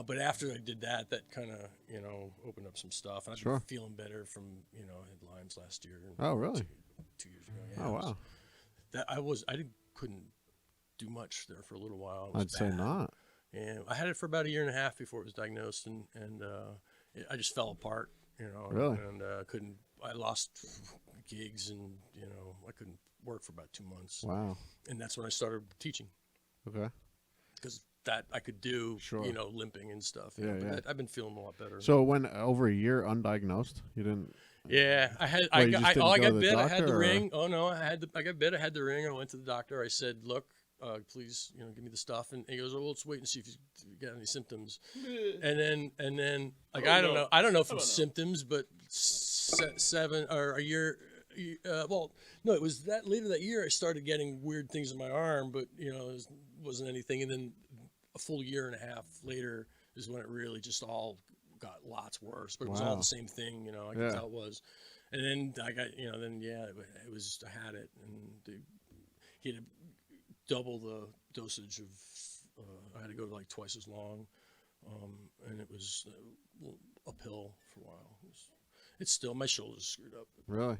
But after I did that, that kind of, you know, opened up some stuff. And I've Sure. been feeling better from, you know, I had Lyme's last year. Oh, really? 2 years ago. Yeah, Oh, it was- wow. I couldn't do much there for a little while. It was I'd say bad. not. And I had it for about 1.5 years before it was diagnosed, and I just fell apart, you know. Really? And I lost gigs, and, you know, I couldn't work for about 2 months. Wow. And that's when I started teaching, Okay. because that I could do, Sure. you know, limping and stuff. you Yeah, know, but yeah. I've been feeling a lot better. So it went over a year undiagnosed? You didn't? Yeah, I had. Well, you just I didn't go got to the bit. I had doctor, the or- ring. Oh no, I got bit. I had the ring. I went to the doctor. I said, "Look, please, you know, give me the stuff." And he goes, "Oh, well, let's wait and see if you got any symptoms." And then, like, I don't know if it's symptoms, but 7 or a year. Well, no, it was that later that year I started getting weird things in my arm, but you know, it wasn't anything. And then a full 1.5 years later is when it really just all got lots worse. But it was all Wow. the same thing, you know. I could Yeah. tell it was. And then I got, it was, I had it, and he had to double the dosage of, I had to go like twice as long, and it was uphill for a while. It's still, my shoulder's screwed up. Really?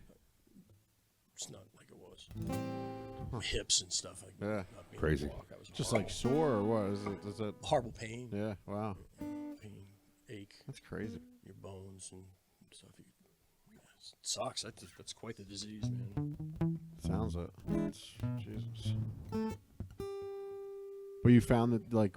It's not like it was. My hips and stuff. Like, Yeah. not being Crazy. able to walk, I was Just like sore or what? Is it? horrible pain. Yeah. Wow. Pain, ache, That's crazy. your bones and stuff. It sucks. That's quite the disease, man. Sounds it. Jesus. Well, you found that, like,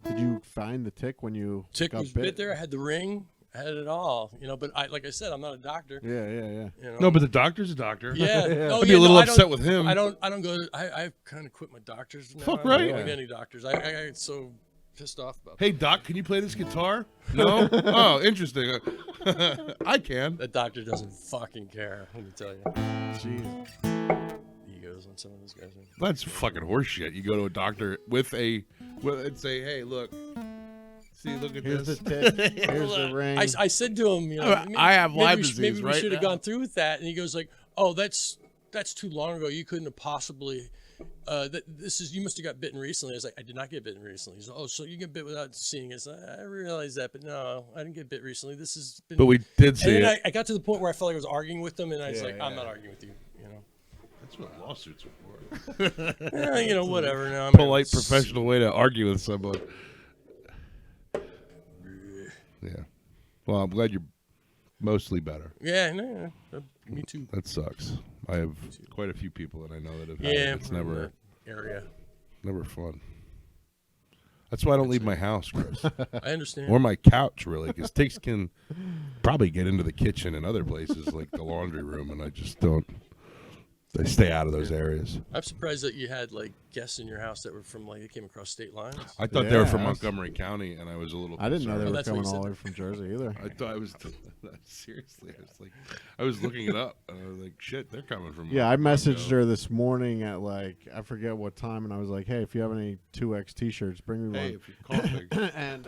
did you find the tick when you Tick got was bit there. I had the ring. I had it all. But like I said, I'm not a doctor. Yeah. No, but the doctor's a doctor. Yeah. Yeah. Oh, I'd be a little I upset don't- with him. I don't go. I kind of quit my doctors. Now. Fuck I right. don't go Yeah. to any doctors. I get so pissed off about Hey, Doc, can you play this guitar? No? Oh, interesting. I can. that. Doctor doesn't fucking care. Let me tell you. Jesus. Egos on some of those guys. That's fucking horseshit. You go to a doctor and say, hey, look. See, look at Here's this. the tick. Here's the ring. I said to him, I have Lyme maybe disease we right should have now. gone through with that. And he goes like, "Oh, that's too long ago. You couldn't have possibly. You must have got bitten recently." I was like, "I did not get bitten recently." He's like, "Oh, so you get bit without seeing it?" I realized that, but no, I didn't get bit recently. This has been. But we did see and it. then I got to the point where I felt like I was arguing with them, and I was like, "I'm yeah. not arguing with you." That's what lawsuits are for. Whatever. No, I'm Polite, professional way to argue with someone. Yeah. Well, I'm glad you're mostly better. Yeah, no, me too. That sucks. I have quite a few people that I know that have had Yeah, it. It's from never that area. fun. That's why I don't leave my house, Chris. I understand. Or my couch, really, because ticks can probably get into the kitchen and other places like the laundry room, and I just don't. They stay out of those areas. I'm surprised that you had like guests in your house that were from they came across state lines. I thought they were Yeah, from I was- Montgomery County, and I was a little. I didn't know they concerned. were that's what coming he all said. the way from Jersey either. I thought I was seriously. I was looking it up, and I was like, "Shit, they're coming from." Yeah, I messaged Mongo. her this morning at I forget what time, and I was like, "Hey, if you have any 2X T-shirts, bring me Hey, one." if you call me, And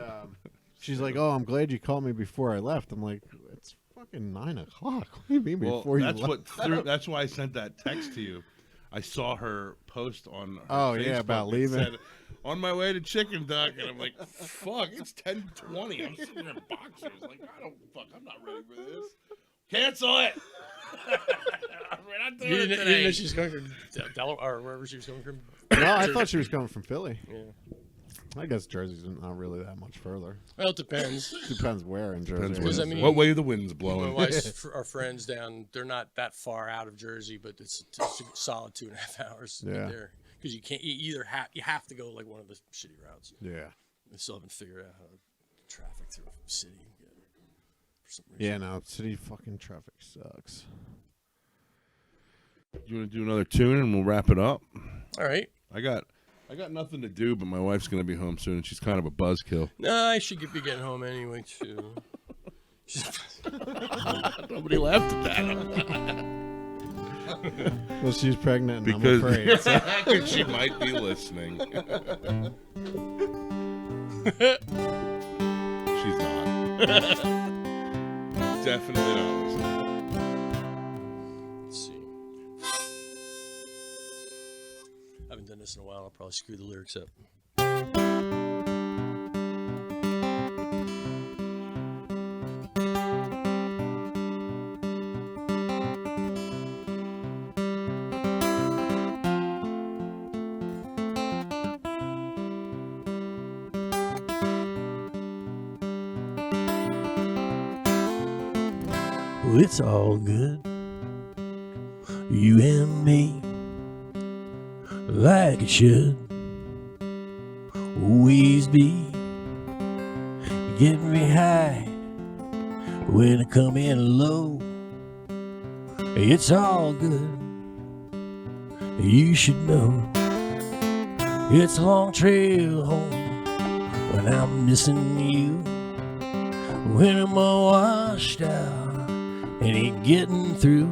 she's like, "Oh, I'm glad you called me before I left." I'm like, "It's fucking 9 o'clock. What do you mean well, before you that's left?" That's why I sent that text to you. I saw her post on. Her Oh, yeah, Facebook about that leaving. said, on my way to Chickenduck, and I'm like, "Fuck, it's 10:20. I'm sitting in boxers. Like, I'm not ready for this. Cancel it." We're not doing You it didn't today. know she was coming from Delaware or wherever she was coming from. No, I thought she was coming from Philly. Yeah. I guess Jersey's not really that much further. Well, it depends. Depends where in Jersey. Depends Because, where- I mean, what way the wind's My blowing. wife's our friends down. They're not that far out of Jersey, but it's a solid 2.5 hours to Yeah. get there. Because you can't. You have to go like one of the shitty routes. Yeah. They still haven't figured out how to traffic through a city. For some reason. Yeah, no, city fucking traffic sucks. You want to do another tune, and we'll wrap it up. All right. I got nothing to do, but my wife's gonna be home soon, and she's kind of a buzzkill. No, I should be getting home anyway too. Nobody laughed at that Well, she's pregnant, and because I'm afraid. because she might be listening. She's not. Definitely not listening. Let's see. I haven't done this in a while. I'll probably screw the lyrics up. It's all good. You and me, like it should always be. Getting me high when I come in low. It's all good. You should know. It's a long trail home when I'm missing you. When I'm all washed out and ain't getting through.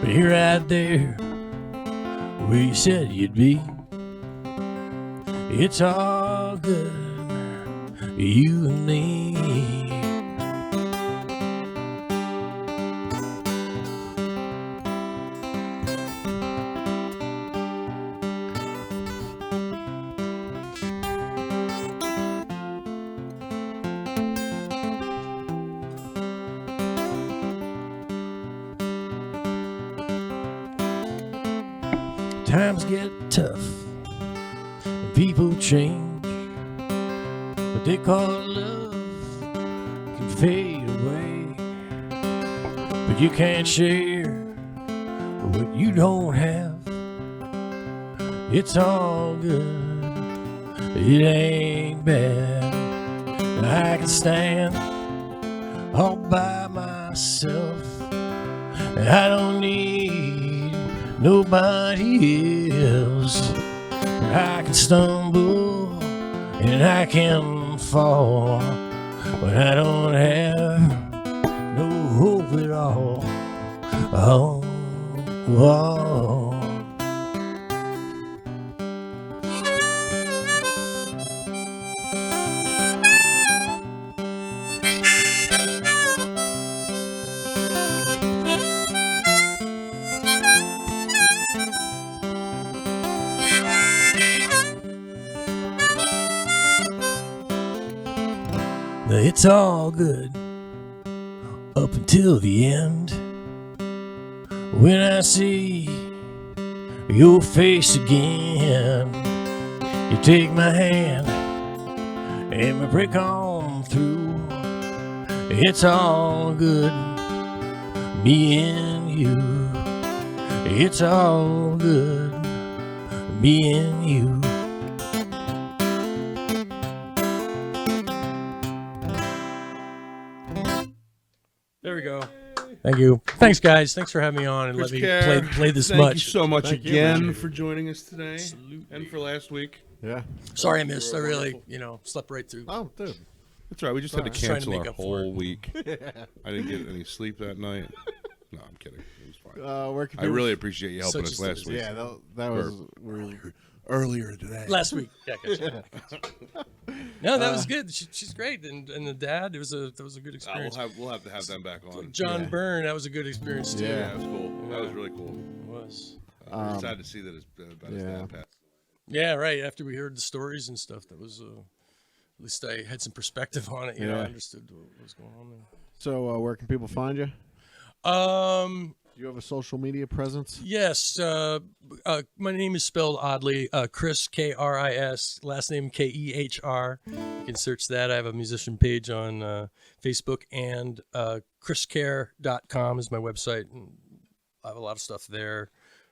But you're right there where you said you'd be. It's all good, you and me. times get tough and people change. What they call love can fade away, but you can't share what you don't have. It's all good, it ain't bad. I can stand all by myself. I don't need nobody else. I can stumble and I can fall, but I don't have no hope at all. Oh, oh. It's all good up until the end, when I see your face again. You take my hand and we break on through. It's all good, me and you. It's all good, me and you. There we go. Thank you. Thanks, guys. Thanks for having me on and Kris let me Kehr, play this thank much. you so much Thank you, again man. for joining us today and for last week. Yeah. Sorry I missed. I really, slept right through. Oh, dude. That's right. We just had to Just trying to cancel make our up for whole it. week. I didn't get any sleep that night. No, I'm kidding. It was fine. Where can I people- really appreciate you helping Such us a last week. Yeah, that was really. Earlier today. Last week. Yeah, gotcha. No, that was good. She's great, and the dad. That was a good experience. We'll have to have them back on. John Byrne. That was a good experience too. Yeah, that was cool. That was really cool. It was. I'm sad to see that about his dad passed. Yeah, right. After we heard the stories and stuff, that was at least I had some perspective on it. I understood what was going on there. So, where can people find you? Do you have a social media presence? Yes. My name is spelled oddly. Kris, Kris. Last name Kehr. You can search that. I have a musician page on Facebook, and KrisKehr.com is my website, and I have a lot of stuff there.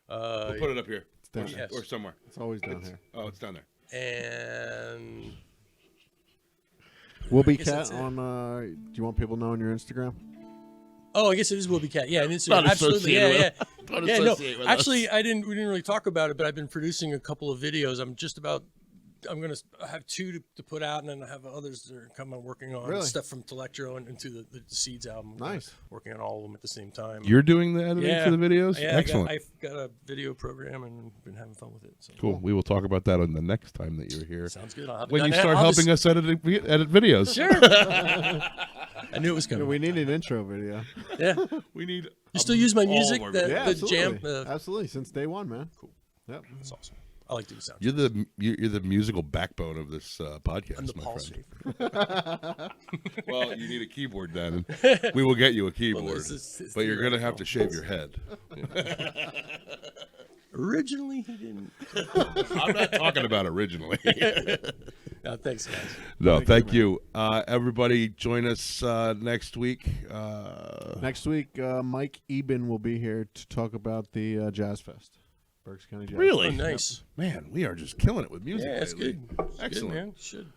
We'll put it up here. It's down Yes. Or somewhere. It's always down here. Oh, it's down there. And Will Be guess that's Cat it. on. Do you want people knowing your Instagram? I guess it is Will Be Cat. Yeah, and it's Not absolutely. associated Yeah, with yeah. Don't Yeah, no. associate with Actually, we didn't really talk about it, but I've been producing a couple of videos. I'm gonna have two to put out, and then I have others that are coming working on Really? stuff from Telectro and into the Seeds album. Nice. Working on all of them at the same time. You're doing the editing Yeah. for the videos? Yeah, Excellent. I've got a video program and been having fun with it. So. Cool. We will talk about that on the next time that you're here. Sounds good. I'll have it When done you now. start I'll helping just- us edit videos. Sure. I knew it was coming. We need an intro video. Yeah. We need. You still use my all of music? our The videos. jam. Absolutely, since day one, man. Cool. Yep. That's awesome. I like doing sound. You're the musical backbone of this podcast, I'm the my Paul friend. Schaefer. Well, you need a keyboard then. We will get you a keyboard, it's but you're gonna have to shave your head. Originally, he didn't. I'm not talking about originally. No, thanks, guys. No, thank you. Everybody, join us next week. Next week, Mike Eben will be here to talk about the Jazz Fest. Berks County Jazz. Really? Oh, nice. Man, we are just killing it with music. Yeah, it's lately. good. It's Excellent. good, man. Should.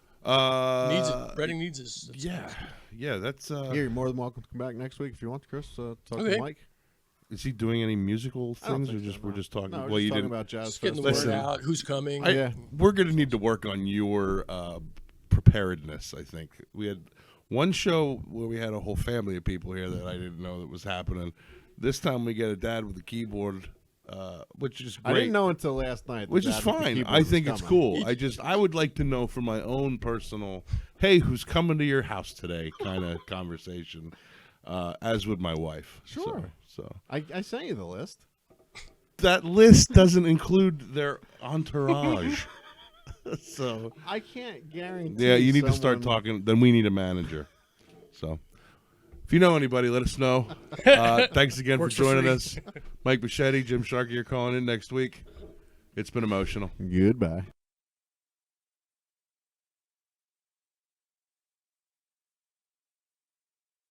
Needs it. Reading needs us. Yeah. That's. Fest. You're more than welcome to come back next week if you want, Chris. Talk Okay. to Mike. Is he doing any musical I don't things, or think just so, we're no. just talking? No, we're well, just you talking didn't. about Jazz Just getting Fest. the word Listen, out. Who's coming? Yeah. We're going to need to work on your preparedness, I think. We had one show where we had a whole family of people here that I didn't know that was happening. This time we get a dad with a keyboard, which is great. I didn't know until last night. Which that is Dad with the fine. keyboard I was think it's coming. cool. I would like to know from my own personal, hey, who's coming to your house today kind of conversation, as would my wife. Sure. So I sent you the list. that list doesn't include their entourage. So I can't guarantee. yeah, you need to start someone- talking. Then we need a manager. So if you know anybody, let us know. Thanks again for Works for joining free. us. Mike Bichetti, Jim Sharkey are calling in next week. It's been emotional. Goodbye.